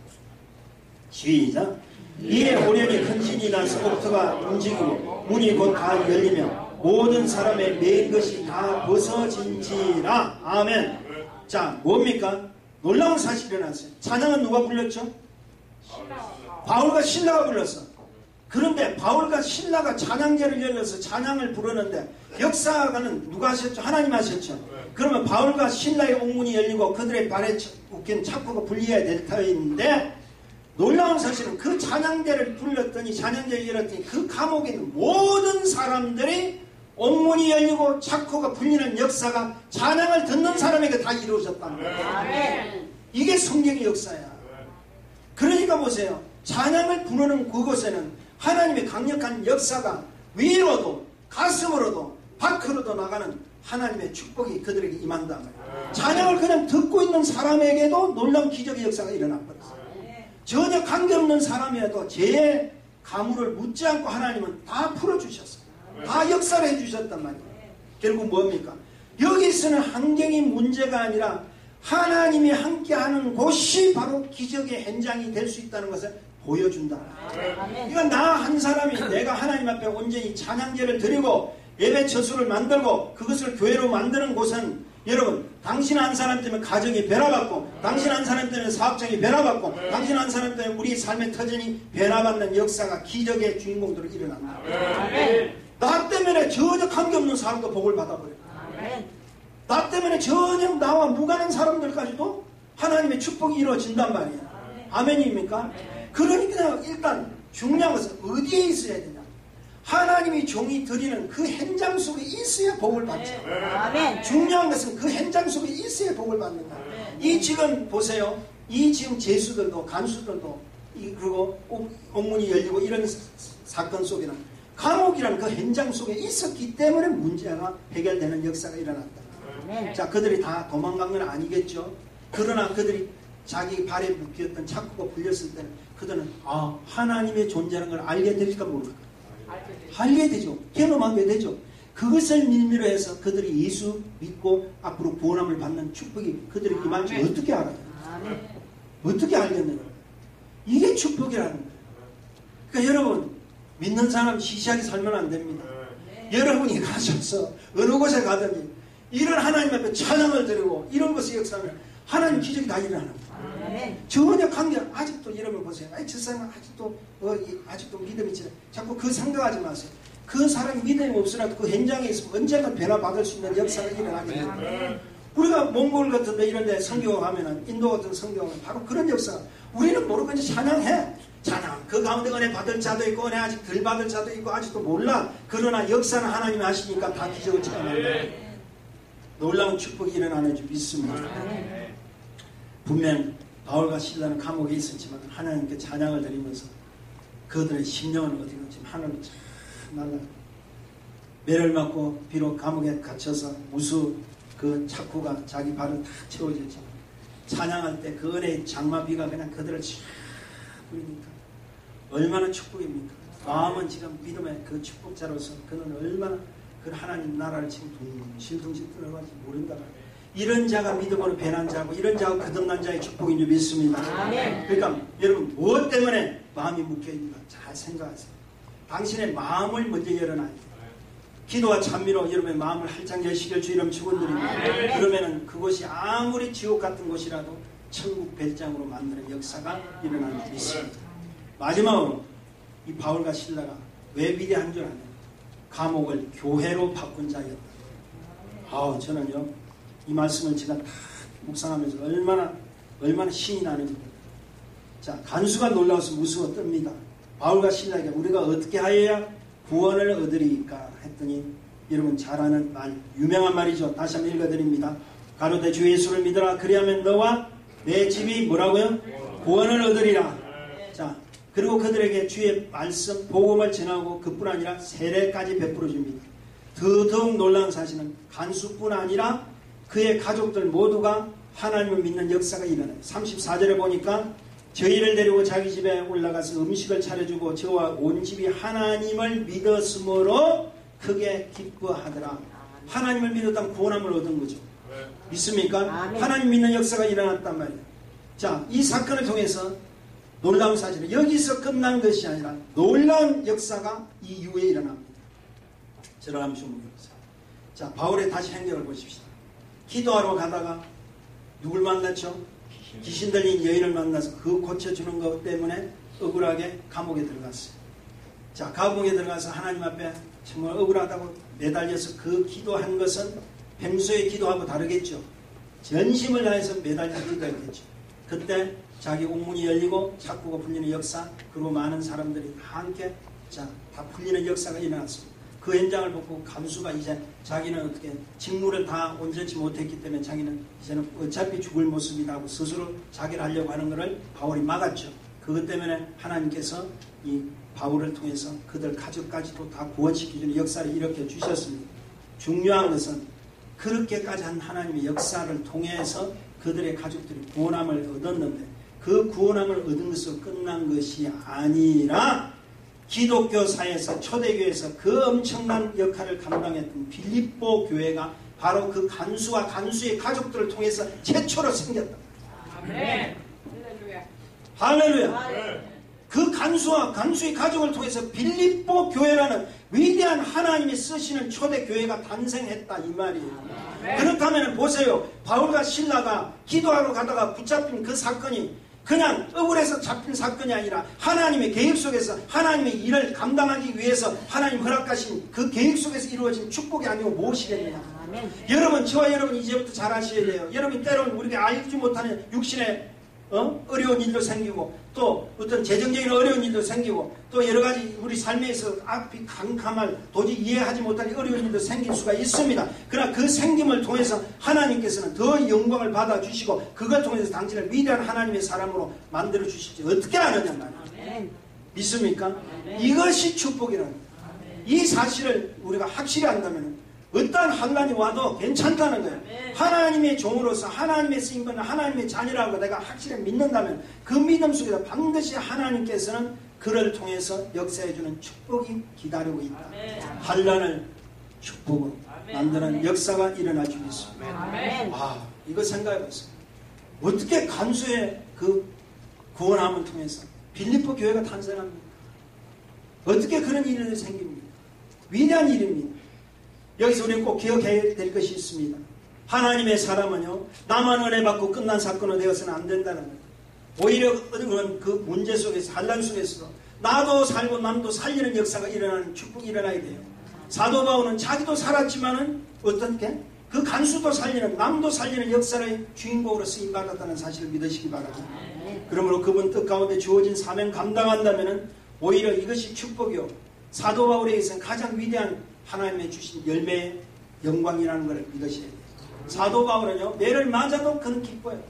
시작. 이에 오련히 큰 신이 나서 옥토가 움직이고 문이 곧 다 열리며 모든 사람의 매인 것이 다 벗어진지라. 아멘. 자, 뭡니까? 놀라운 사실이 일어났어요. 찬양은 누가 불렀죠? 바울과 실라가 불렀어. 그런데 바울과 실라가 찬양제를 열려서 찬양을 부르는데 역사가는 누가 하셨죠? 하나님 하셨죠. 그러면 바울과 실라의 옥문이 열리고 그들의 발에 웃긴 차포가 분리해야 될 터인데, 놀라운 사실은 그 찬양제를 불렀더니, 찬양제를 열었더니 그 감옥에 있는 모든 사람들이 옥문이 열리고 차코가 풀리는 역사가 찬양을 듣는 사람에게 다 이루어졌다는 거예요. 이게 성경의 역사야. 그러니까 보세요. 찬양을 부르는 그곳에는 하나님의 강력한 역사가 위로도 가슴으로도 밖으로도 나가는 하나님의 축복이 그들에게 임한다. 찬양을 그냥 듣고 있는 사람에게도 놀라운 기적의 역사가 일어나버렸어요. 전혀 관계없는 사람이라도 죄의 가물을 묻지 않고 하나님은 다 풀어주셨어요. 다 역사를 해주셨단 말이에요. 결국 뭡니까? 여기서는 환경이 문제가 아니라 하나님이 함께하는 곳이 바로 기적의 현장이 될 수 있다는 것을 보여준다. 그러니까 나 한 사람이 내가 하나님 앞에 온전히 찬양제를 드리고 예배 처소를 만들고 그것을 교회로 만드는 곳은, 여러분, 당신 한 사람 때문에 가정이 변화받고, 당신 한 사람 때문에 사업장이 변화받고, 당신 한 사람 때문에 우리 삶의 터전이 변화받는 역사가 기적의 주인공들로 일어난다. 나 때문에 전혀 관계없는 사람도 복을 받아버려요. 나 때문에 전혀 나와 무관한 사람들까지도 하나님의 축복이 이루어진단 말이에요. 아멘입니까? 그러니까 일단 중요한 것은 어디에 있어야 되냐? 하나님이 종이 드리는 그 현장 속에 있어야 복을 받죠. 중요한 것은 그 현장 속에 있어야 복을 받는다. 이 지금 보세요. 이 지금 제수들도 간수들도 그리고 옥문이 열리고 이런 사건 속에는 감옥이라는 그 현장 속에 있었기 때문에 문제가 해결되는 역사가 일어났다. 자, 그들이 다 도망간 건 아니겠죠. 그러나 그들이 자기 발에 묶였던 차코가 풀렸을 때는 그들은 하나님의 존재라는 걸 알게 될까 모를까? 알게 되죠. 경험하게 되죠. 그것을 밀미로 해서 그들이 예수 믿고 앞으로 구원함을 받는 축복이 그들이 임한지 어떻게 알아요? 어떻게 알겠느냐? 이게 축복이라는 거예요. 그러니까 여러분, 믿는 사람 시시하게 살면 안 됩니다. 여러분이 가셔서 어느 곳에 가든지 이런 하나님 앞에 찬양을 드리고 이런 것을 역사하면 하나님 기적이 다 일어납니다. 전혀 관계, 아직도 여러분 보세요. 저 사람은 아직도 믿음이 있지. 자꾸 그 생각하지 마세요. 그 사람이 믿음이 없으라도 그 현장에 있으면 언젠가 변화받을 수 있는 역사가 일어나게 됩니다. 우리가 몽골 같은 데 이런 데 선교 가면은, 인도 같은 선교 가면 바로 그런 역사가, 우리는 모르고 이제 찬양해. 찬양. 그 가운데 은혜 받을 자도 있고 은혜 아직 덜 받을 자도 있고 아직도 몰라. 그러나 역사는 하나님이 하시니까 다 기적을 체험한다. 놀라운 축복이 일어나는 줄 믿습니다. 분명 바울과 실라는 감옥에 있었지만 하나님께 찬양을 드리면서 그들의 심령은 어디로 지금 하늘로 날라. 매를 맞고 비록 감옥에 갇혀서 무수 그 차쿠가 자기 발을 다 채워졌지만 찬양할 때 그 은혜의 장마비가 그냥 그들을 쫙 뿌리니까 얼마나 축복입니까? 마음은 지금 믿음의 그 축복자로서 그는 얼마나 그 하나님 나라를 지금 둥실둥실 끌어가지 모른다. 이런 자가 믿음으로 변한 자고 이런 자가 거듭난 자의 축복인 줄 믿습니다. 그러니까 여러분 무엇 때문에 마음이 묶여있는가 잘 생각하세요. 당신의 마음을 먼저 열어놔야 돼요. 기도와 찬미로 여러분의 마음을 활짝 여시길 주 이름 축원드립니다. 그러면은 그곳이 아무리 지옥 같은 곳이라도 천국 별장으로 만드는 역사가 일어나는 줄 믿습니다. 마지막으로 이 바울과 실라가 왜 위대한 줄 아냐? 감옥을 교회로 바꾼 자였다. 저는요 이 말씀을 제가 다 묵상하면서 얼마나 신이 나는지. 자, 간수가 놀라워서 무서워 뜹니다. 바울과 실라에게 우리가 어떻게 하여야 구원을 얻으리까 했더니 여러분 잘 아는 말, 유명한 말이죠. 다시 한번 읽어드립니다. 가로되 주 예수를 믿어라. 그리하면 너와 내 집이 뭐라고요? 구원을 얻으리라. 자, 그리고 그들에게 주의 말씀, 복음을 전하고 그뿐 아니라 세례까지 베풀어 줍니다. 더더욱 놀라운 사실은 간수뿐 아니라 그의 가족들 모두가 하나님을 믿는 역사가 일어나요. 34절에 보니까 저희를 데리고 자기 집에 올라가서 음식을 차려주고 저와 온 집이 하나님을 믿었으므로 크게 기뻐하더라. 하나님을 믿었다면 구원함을 얻은 거죠. 믿습니까? 하나님 믿는 역사가 일어났단 말이에요. 자, 이 사건을 통해서 놀라운 사실은 여기서 끝난 것이 아니라 놀라운 역사가 이 이후에 일어납니다. 저를 한번 좀 보세요. 자, 바울의 다시 행적을 보십시다. 기도하러 가다가 누굴 만났죠? 귀신 들린 여인을 만나서 그 고쳐주는 것 때문에 억울하게 감옥에 들어갔어요. 자, 감옥에 들어가서 하나님 앞에 정말 억울하다고 매달려서 그 기도한 것은 평소에 기도하고 다르겠죠. 전심을 다해서 매달려 기도했겠죠. 그때 자기 옥문이 열리고 착고가 풀리는 역사, 그리고 많은 사람들이 다 함께 다 풀리는 역사가 일어났습니다. 그 현장을 보고 간수가 이제 자기는 어떻게 직무를 다 온전치 못했기 때문에 자기는 이제는 어차피 죽을 모습이다 하고 스스로 자기를 하려고 하는 것을 바울이 막았죠. 그것 때문에 하나님께서 이 바울을 통해서 그들 가족까지도 다 구원시켜주는 역사를 일으켜 주셨습니다. 중요한 것은 그렇게까지 한 하나님의 역사를 통해서 그들의 가족들이 구원함을 얻었는데 그 구원함을 얻은 것으로 끝난 것이 아니라 기독교사에서 초대교회에서 그 엄청난 역할을 감당했던 빌립보 교회가 바로 그 간수와 간수의 가족들을 통해서 최초로 생겼다. 아멘. 할렐루야. 그 간수와 간수의 가족을 통해서 빌립보 교회라는 위대한 하나님이 쓰시는 초대교회가 탄생했다 이 말이에요. 그렇다면 보세요. 바울과 실라가 기도하러 가다가 붙잡힌 그 사건이 그냥 억울해서 잡힌 사건이 아니라 하나님의 계획 속에서 하나님의 일을 감당하기 위해서 하나님 허락하신 그 계획 속에서 이루어진 축복이 아니고 무엇이겠느냐. 여러분, 저와 여러분 이제부터 잘 아셔야 돼요. 여러분 때로는 우리가 알지 못하는 육신의 어려운 일도 생기고 또 어떤 재정적인 어려운 일도 생기고 또 여러 가지 우리 삶에서 앞이 캄캄할 도저히 이해하지 못할 어려운 일도 생길 수가 있습니다. 그러나 그 생김을 통해서 하나님께서는 더 영광을 받아주시고 그걸 통해서 당신을 위대한 하나님의 사람으로 만들어 주실지 어떻게 아느냐 말이에요. 믿습니까? 이것이 축복이라는 거예요. 이 사실을 우리가 확실히 안다면 어떠한 환난이 와도 괜찮다는 거예요. 하나님의 종으로서 하나님의 쓰임받는 하나님의 자녀라고 내가 확실히 믿는다면 그 믿음 속에서 반드시 하나님께서는 그를 통해서 역사해주는 축복이 기다리고 있다. 환난을 축복으로 만드는 역사가 일어날 줄 믿습니다. 이거 생각해보세요. 어떻게 간수의 그 구원함을 통해서 빌립보 교회가 탄생합니까? 어떻게 그런 일이 생깁니까? 위대한 일입니다. 여기서 우리는 꼭 기억해야 될 것이 있습니다. 하나님의 사람은요, 나만 은혜 받고 끝난 사건으로 되어서는 안 된다는 거예요. 오히려 그 문제 속에서, 환난 속에서 나도 살고 남도 살리는 역사가 일어나는 축복이 일어나야 돼요. 사도 바울은 자기도 살았지만은 어떻게? 그 간수도 살리는, 남도 살리는 역사의 주인공으로 쓰임받았다는 사실을 믿으시기 바랍니다. 그러므로 그분 뜻 가운데 주어진 사명 감당한다면은 오히려 이것이 축복이요. 사도 바울에게서는 가장 위대한 하나님의 주신 열매의 영광이라는 것을 믿으셔야 돼요. 사도 바울은요, 매를 맞아도 그는 기뻐요.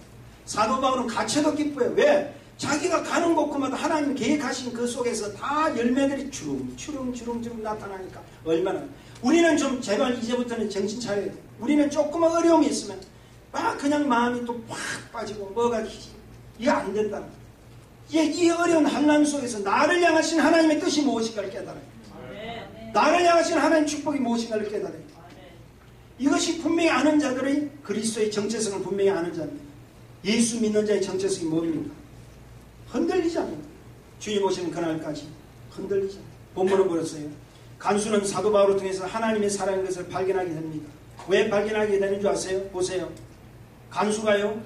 사도 바울은 갇혀도 기뻐요. 왜? 자기가 가는 곳마다 하나님 계획하신 그 속에서 다 열매들이 주릉주릉 나타나니까 얼마나. 우리는 좀 제발 이제부터는 정신 차려야 돼요. 우리는 조그만 어려움이 있으면 막 그냥 마음이 또 팍 빠지고 뭐가 이게 안 된다. 이 어려운 환난 속에서 나를 향하신 하나님의 뜻이 무엇인가를 깨달아요. 나를 향하신 하나님의 축복이 무엇인가를 깨달아요. 이것이 분명히 아는 자들의 그리스도의 정체성을 분명히 아는 자입니다. 예수 믿는 자의 정체성이 뭡니까? 흔들리지 않는 거예요. 주님 오시는 그날까지 흔들리지 않아요. 본문은 뭐였어요? 간수는 사도 바울을 통해서 하나님의 사랑인 것을 발견하게 됩니다. 왜 발견하게 되는 줄 아세요? 보세요. 간수가요,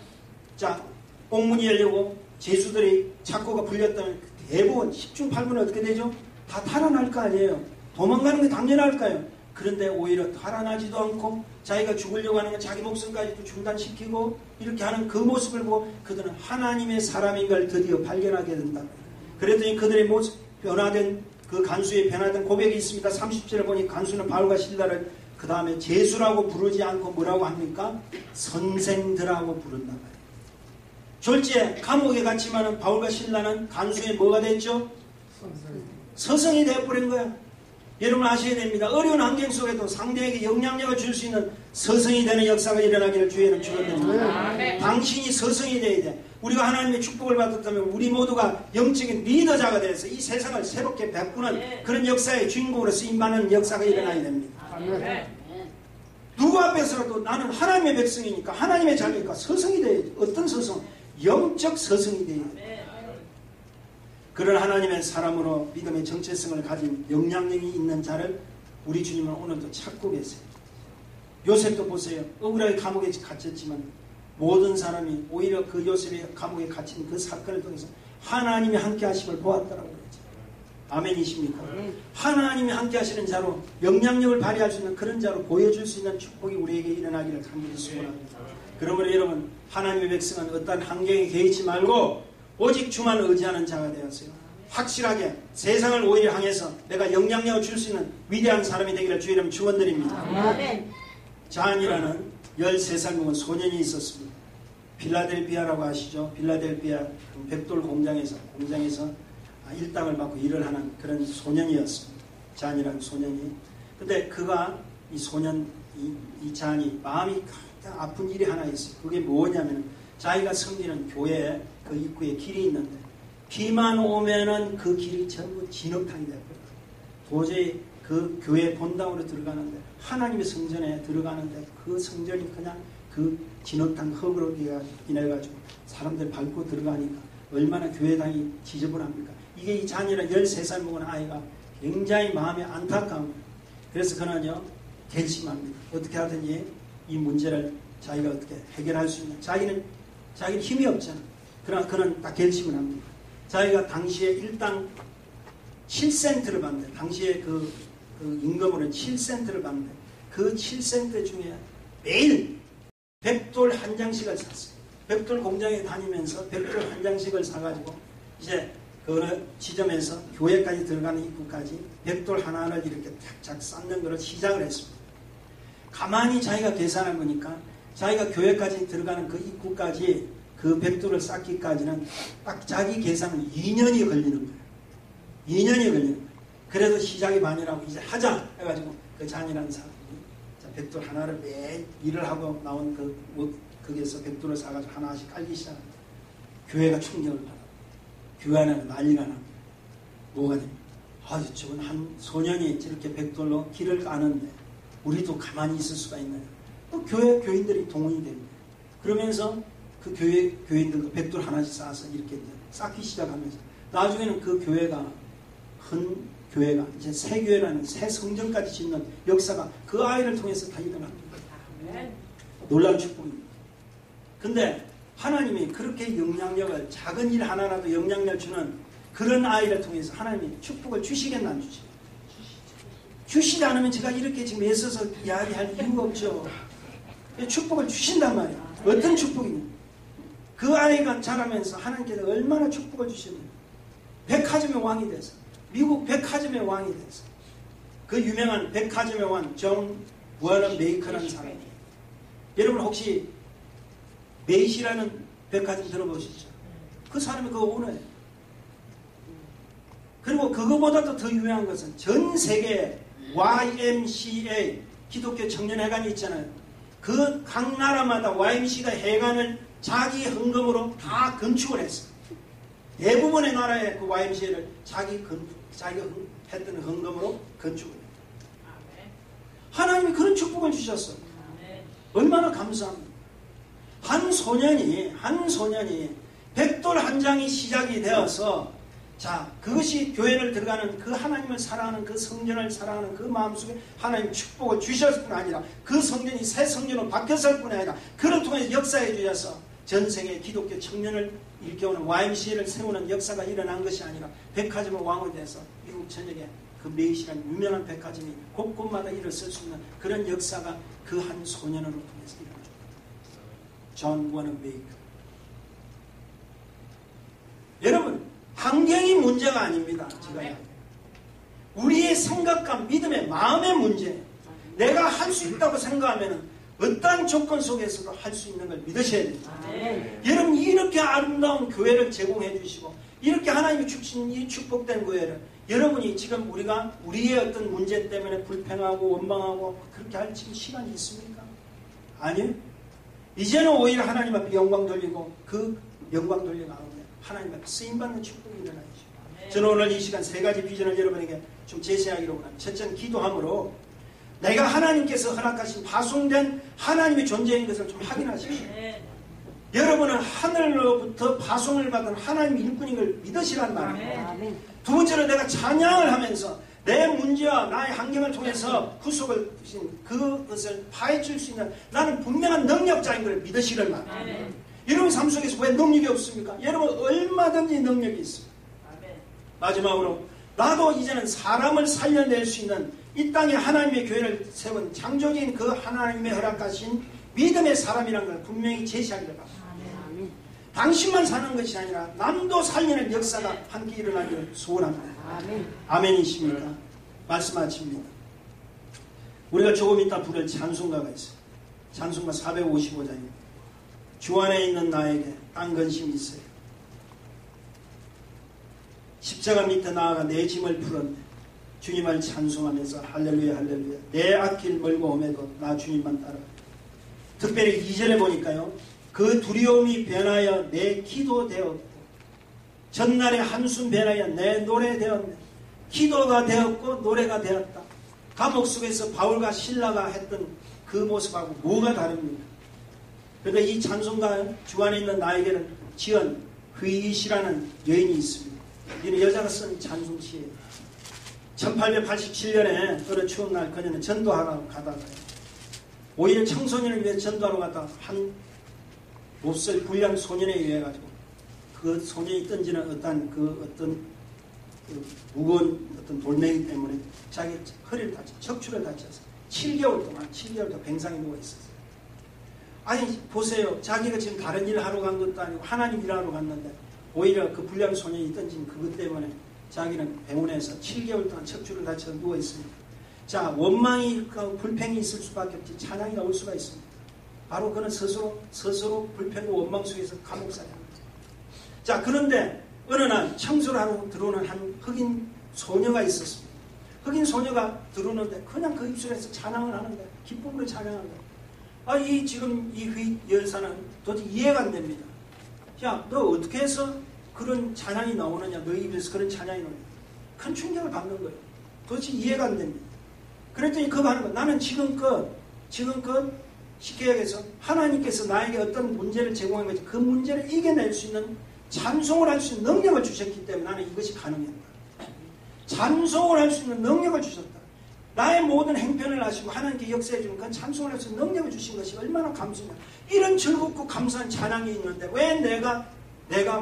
자, 옥문이 열리고 제수들이 창고가 풀렸다면 대부분 10중 8분은 어떻게 되죠? 다 탈환할 거 아니에요. 도망가는 게 당연할까요? 그런데 오히려 탈환하지도 않고 자기가 죽으려고 하는 건 자기 목숨까지도 중단시키고 이렇게 하는 그 모습을 보고 그들은 하나님의 사람인 걸 드디어 발견하게 된다. 그랬더니 그들의 모습, 변화된 그 간수의 변화된 고백이 있습니다. 30절을 보니 간수는 바울과 실라를 그 다음에 제수라고 부르지 않고 뭐라고 합니까? 선생들하고 부른다. 졸지에 감옥에 갔지만은 바울과 실라는 간수의 뭐가 됐죠? 서성이 되어버린 거야. 여러분 아셔야 됩니다. 어려운 환경 속에도 상대에게 영향력을 줄 수 있는 서성이 되는 역사가 일어나기를 주의는 축원합니다. 당신이 서성이 돼야 돼. 우리가 하나님의 축복을 받았다면 우리 모두가 영적인 리더자가 돼서 이 세상을 새롭게 바꾸는 그런 역사의 주인공으로 쓰임받는 역사가 일어나야 됩니다. 누구 앞에서라도 나는 하나님의 백성이니까 하나님의 자녀니까 서성이 돼야지. 어떤 서성? 영적 서성이 돼야 돼. 그런 하나님의 사람으로 믿음의 정체성을 가진 영향력이 있는 자를 우리 주님은 오늘도 찾고 계세요. 요셉도 보세요. 억울하게 감옥에 갇혔지만 모든 사람이 오히려 그 요셉의 감옥에 갇힌 그 사건을 통해서 하나님이 함께 하심을 보았다라고 그랬죠. 아멘이십니까? 하나님이 함께 하시는 자로 영향력을 발휘할 수 있는 그런 자로 보여줄 수 있는 축복이 우리에게 일어나기를 간절히 소원합니다. 그러므로 여러분 하나님의 백성은 어떤 환경에 개의치 말고 오직 주만 의지하는 자가 되었어요. 확실하게 세상을 오히려 향해서 내가 영향력을 줄 수 있는 위대한 사람이 되기를 주의 이름 축원드립니다. 잔이라는 13살 먹은 소년이 있었습니다. 필라델피아라고 아시죠? 필라델피아 벽돌 공장에서 일당을 받고 일을 하는 그런 소년이었습니다. 잔이라는 소년이. 근데 그가 이 소년 이 잔이 마음이 가장 아픈 일이 하나 있어요. 그게 뭐냐면 자기가 섬기는 교회에 그 입구에 길이 있는데 비만 오면은 그 길이 전부 진흙탕이 되거든요. 도저히 그 교회 본당으로 들어가는데 하나님의 성전에 들어가는데 그 성전이 그냥 그 진흙탕 흙으로 인해가지고 사람들 밟고 들어가니까 얼마나 교회당이 지저분합니까? 이게 이 잔이라 13살 먹은 아이가 굉장히 마음이 안타까운. 그래서 그는요 결심합니다. 어떻게 하든지 이 문제를 자기가 어떻게 해결할 수 있는. 자기는 힘이 없잖아. 그러나 그는 딱 결심을 합니다. 자기가 당시에 일당 7센트를 받는데 당시에 그 임금으로는 7센트를 받는데 그 7센트 중에 매일 벽돌 한 장씩을 샀어요. 벽돌 공장에 다니면서 벽돌 한 장씩을 사가지고 이제 그 지점에서 교회까지 들어가는 입구까지 벽돌 하나를 이렇게 탁탁 쌓는 것을 시작을 했습니다. 가만히 자기가 계산한 거니까 자기가 교회까지 들어가는 그 입구까지 그 벽돌을 쌓기까지는 딱 자기 계산은 2년이 걸리는 거예요. 2년이 걸리는 거예요. 그래도 시작이 반이라고 이제 하자 해가지고 그 잔이라는 사람이 벽돌 하나를 매일 일을 하고 나온 거기에서 벽돌을 사가지고 하나씩 깔기 시작합니다. 교회가 충격을 받아요. 교회 안에는 난리가 납니다. 뭐가 됩니까? 저건 한 소년이 저렇게 벽돌로 길을 까는데 우리도 가만히 있을 수가 있나요? 또 교인들이 동원이 됩니다. 그러면서 그 교인들도 벽돌 하나씩 쌓아서 이렇게 쌓기 시작하면서 나중에는 그 교회가 큰 교회가 이제 새 교회라는 새 성전까지 짓는 역사가 그 아이를 통해서 다 일어납니다. 놀라운 축복입니다. 근데 하나님이 그렇게 영향력을 작은 일 하나라도 영향력을 주는 그런 아이를 통해서 하나님이 축복을 주시겠나 안 주시겠나? 주시지 않으면 제가 이렇게 지금 애써서 이야기할 이유가 없죠. 축복을 주신단 말이에요. 어떤 축복이냐? 그 아이가 자라면서 하나님께서 얼마나 축복을 주시느냐. 백화점의 왕이 돼서 미국 백화점의 왕이 돼서 그 유명한 백화점의 왕 존 워런 메이커라는 사람이에요. 여러분 혹시 메이시라는 백화점 들어보셨죠? 그 사람이 그 오너예요. 그리고 그거보다도 더 유명한 것은 전 세계에 YMCA 기독교 청년회관이 있잖아요. 그 각 나라마다 YMCA 회관을 자기 헌금으로 다 건축을 했어요. 대부분의 나라의 그 YMCA를 자기가 했던 헌금으로 건축을 했다. 하나님이 그런 축복을 주셨어요. 얼마나 감사합니다. 한 소년이 백돌 한 장이 시작이 되어서 자, 그것이 교회를 들어가는 그 하나님을 사랑하는 그 성전을 사랑하는 그 마음속에 하나님 축복을 주셨을 뿐 아니라 그 성전이 새 성전으로 바뀌었을 뿐 아니라 그를 통해서 역사해 주셔서 전생에 기독교 청년을 일깨우는 YMCA를 세우는 역사가 일어난 것이 아니라 백화점의 왕이 돼서 미국 전역에 그 메이시라는 유명한 백화점이 곳곳마다 일어설 수 있는 그런 역사가 그 한 소년으로 통해서 일어났다. 존 워넌 베이커. 여러분, 환경이 문제가 아닙니다. 제가 우리의 생각과 믿음의 마음의 문제. 내가 할 수 있다고 생각하면 어떠한 조건 속에서도 할 수 있는 걸 믿으셔야 됩니다. 여러분, 이렇게 아름다운 교회를 제공해 주시고 이렇게 하나님이 주신 이 축복된 교회를 여러분이 지금 우리의 어떤 문제 때문에 불평하고 원망하고 그렇게 할 지금 시간이 있습니까? 아니요. 이제는 오히려 하나님 앞에 영광 돌리고 그 영광 돌리는 가운데 하나님 앞에 쓰임받는 축복이 일어나죠. 저는 오늘 이 시간 세 가지 비전을 여러분에게 좀 제시하기로 합니다. 첫째는 기도함으로 내가 하나님께서 허락하신 파송된 하나님의 존재인 것을 좀 확인하십시오. 여러분은 하늘로부터 파송을 받은 하나님 일꾼인 걸 믿으시란 말이에요. 두 번째로 내가 찬양을 하면서 내 문제와 나의 환경을 통해서 구속을 주신 그것을 파헤칠 수 있는 나는 분명한 능력자인 걸 믿으시란 말이에요. 여러분 삶 속에서 왜 능력이 없습니까? 여러분 얼마든지 능력이 있습니다. 마지막으로 나도 이제는 사람을 살려낼 수 있는 이 땅에 하나님의 교회를 세운 창조주인 그 하나님의 허락하신 믿음의 사람이라는 걸 분명히 제시하기를 바랍니다. 당신만 사는 것이 아니라 남도 살리는 역사가 함께 일어나기를 소원합니다. 아멘이십니까? 말씀 마칩니다. 우리가 조금 이따 부를 찬송가가 있어요. 찬송가 455장입니다. 주 안에 있는 나에게 땅 근심이 있어요. 십자가 밑에 나아가 내 짐을 풀었네. 주님을 찬송하면서 할렐루야 할렐루야 내 앞길 멀고 험해도 나 주님만 따라. 특별히 2절에 보니까요. 그 두려움이 변하여 내 기도 되었고 전날의 한숨 변하여 내 노래 되었네. 기도가 되었고 노래가 되었다. 감옥 속에서 바울과 실라가 했던 그 모습하고 뭐가 다릅니까? 그런데 이 찬송가 주 안에 있는 나에게는 지은 흐이시라는 여인이 있습니다. 이는 여자가 쓴 찬송시예요. 1887년에 어느 추운 날 그녀는 전도하러 가다가 오히려 청소년을 위해 전도하러 가다가 한 몹쓸 불량 소년에 의해 가지고 그 소년이 던지는 어떤 무거운 어떤 돌멩이 때문에 자기 허리를 다쳐 척추를 다쳐서 7개월 동안 뱅상에 누워 있었어요. 아니 보세요. 자기가 지금 다른 일을 하러 간 것도 아니고 하나님 일하러 갔는데 오히려 그 불량 소년이 던진 그것 때문에 자기는 병원에서 7개월 동안 척추를 다쳐서 누워 있습니다. 자, 원망이 불평이 있을 수밖에 없지 찬양이 나올 수가 있습니다. 바로 그는 스스로 불평과 원망 속에서 감옥살이 합니다. 자, 그런데 어느 날 청소를 하러 들어오는 한 흑인 소녀가 있었습니다. 흑인 소녀가 들어오는데 그냥 그 입술에서 찬양을 하는데 기쁨으로 찬양하는 거예요. 지금 이 흑인 여사는 도대체 이해가 안 됩니다. 야, 너 어떻게 해서 그런 찬양이 나오느냐? 너희 입에서 그런 찬양이 나오느냐? 큰 충격을 받는 거예요. 도대체 이해가 안 됩니다. 그랬더니 그거 하는 거예요. 나는 지금껏 쉽게 얘기해서 하나님께서 나에게 어떤 문제를 제공한 거지 그 문제를 이겨낼 수 있는 찬송을 할 수 있는 능력을 주셨기 때문에 나는 이것이 가능했다. 찬송을 할 수 있는 능력을 주셨다. 나의 모든 행편을 하시고 하나님께 역사해 주는 그 찬송을 할 수 있는 능력을 주신 것이 얼마나 감사냐. 이런 즐겁고 감사한 찬양이 있는데 왜 내가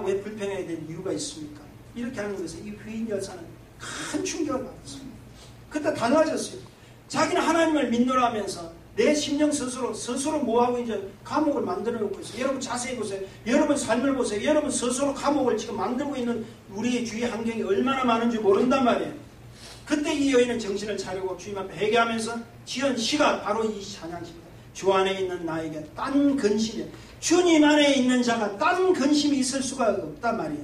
왜 불평해야 될 이유가 있습니까? 이렇게 하는 것에 이 휘인 여사는 큰 충격을 받았습니다. 그때 달라졌어요. 자기는 하나님을 믿노라 하면서 내 심령 스스로 뭐하고 이제 감옥을 만들어 놓고 있어요. 여러분 자세히 보세요. 여러분 삶을 보세요. 여러분 스스로 감옥을 지금 만들고 있는 우리의 주위 환경이 얼마나 많은지 모른단 말이에요. 그때 이 여인은 정신을 차리고 주님 앞에 회개하면서 지은 시가 바로 이 찬양시입니다. 주 안에 있는 나에게 딴 근심이 주님 안에 있는 자가 딴 근심이 있을 수가 없단 말이에요.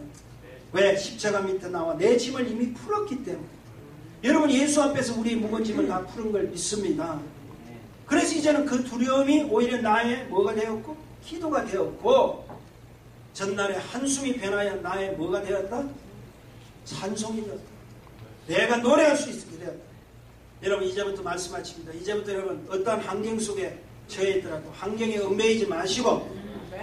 왜? 십자가 밑에 나와 내 짐을 이미 풀었기 때문에. 여러분 예수 앞에서 우리의 무거운 짐을 다 푸른 걸 믿습니다. 그래서 이제는 그 두려움이 오히려 나의 뭐가 되었고 기도가 되었고 전날에 한숨이 변하여 나의 뭐가 되었다? 찬송이 되었다. 내가 노래할 수 있게 되었다. 여러분 이제부터 말씀 마칩니다. 이제부터 여러분 어떠한 환경 속에 처해 있더라도 환경에 얽매이지 마시고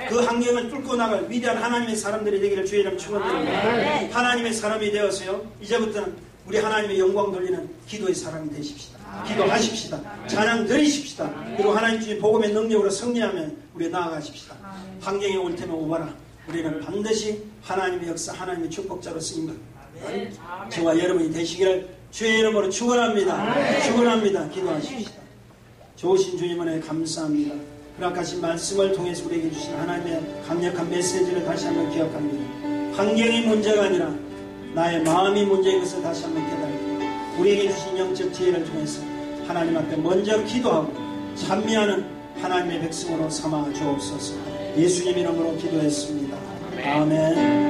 그 환경을 뚫고 나갈 위대한 하나님의 사람들이 되기를 주의 이름 축원드립니다. 하나님의 사람이 되어서요. 이제부터는 우리 하나님의 영광 돌리는 기도의 사람이 되십시다. 기도하십시다. 찬양 드리십시다. 그리고 하나님 주신 복음의 능력으로 승리하며 우리 나아가십시다. 환경에 올 테면 오바라. 우리는 반드시 하나님의 역사, 하나님의 축복자로 쓰임을 저와 여러분이 되시기를 주의 이름으로 축원합니다. 축원합니다. 기도하십시다. 좋으신 주님 은혜 감사합니다. 허락하신 말씀을 통해서 우리에게 주신 하나님의 강력한 메시지를 다시 한번 기억합니다. 환경이 문제가 아니라 나의 마음이 문제인 것을 다시 한번 깨달습니다. 우리에게 주신 영적 지혜를 통해서 하나님 앞에 먼저 기도하고 찬미하는 하나님의 백성으로 삼아 주옵소서. 예수님 이름으로 기도했습니다. 아멘.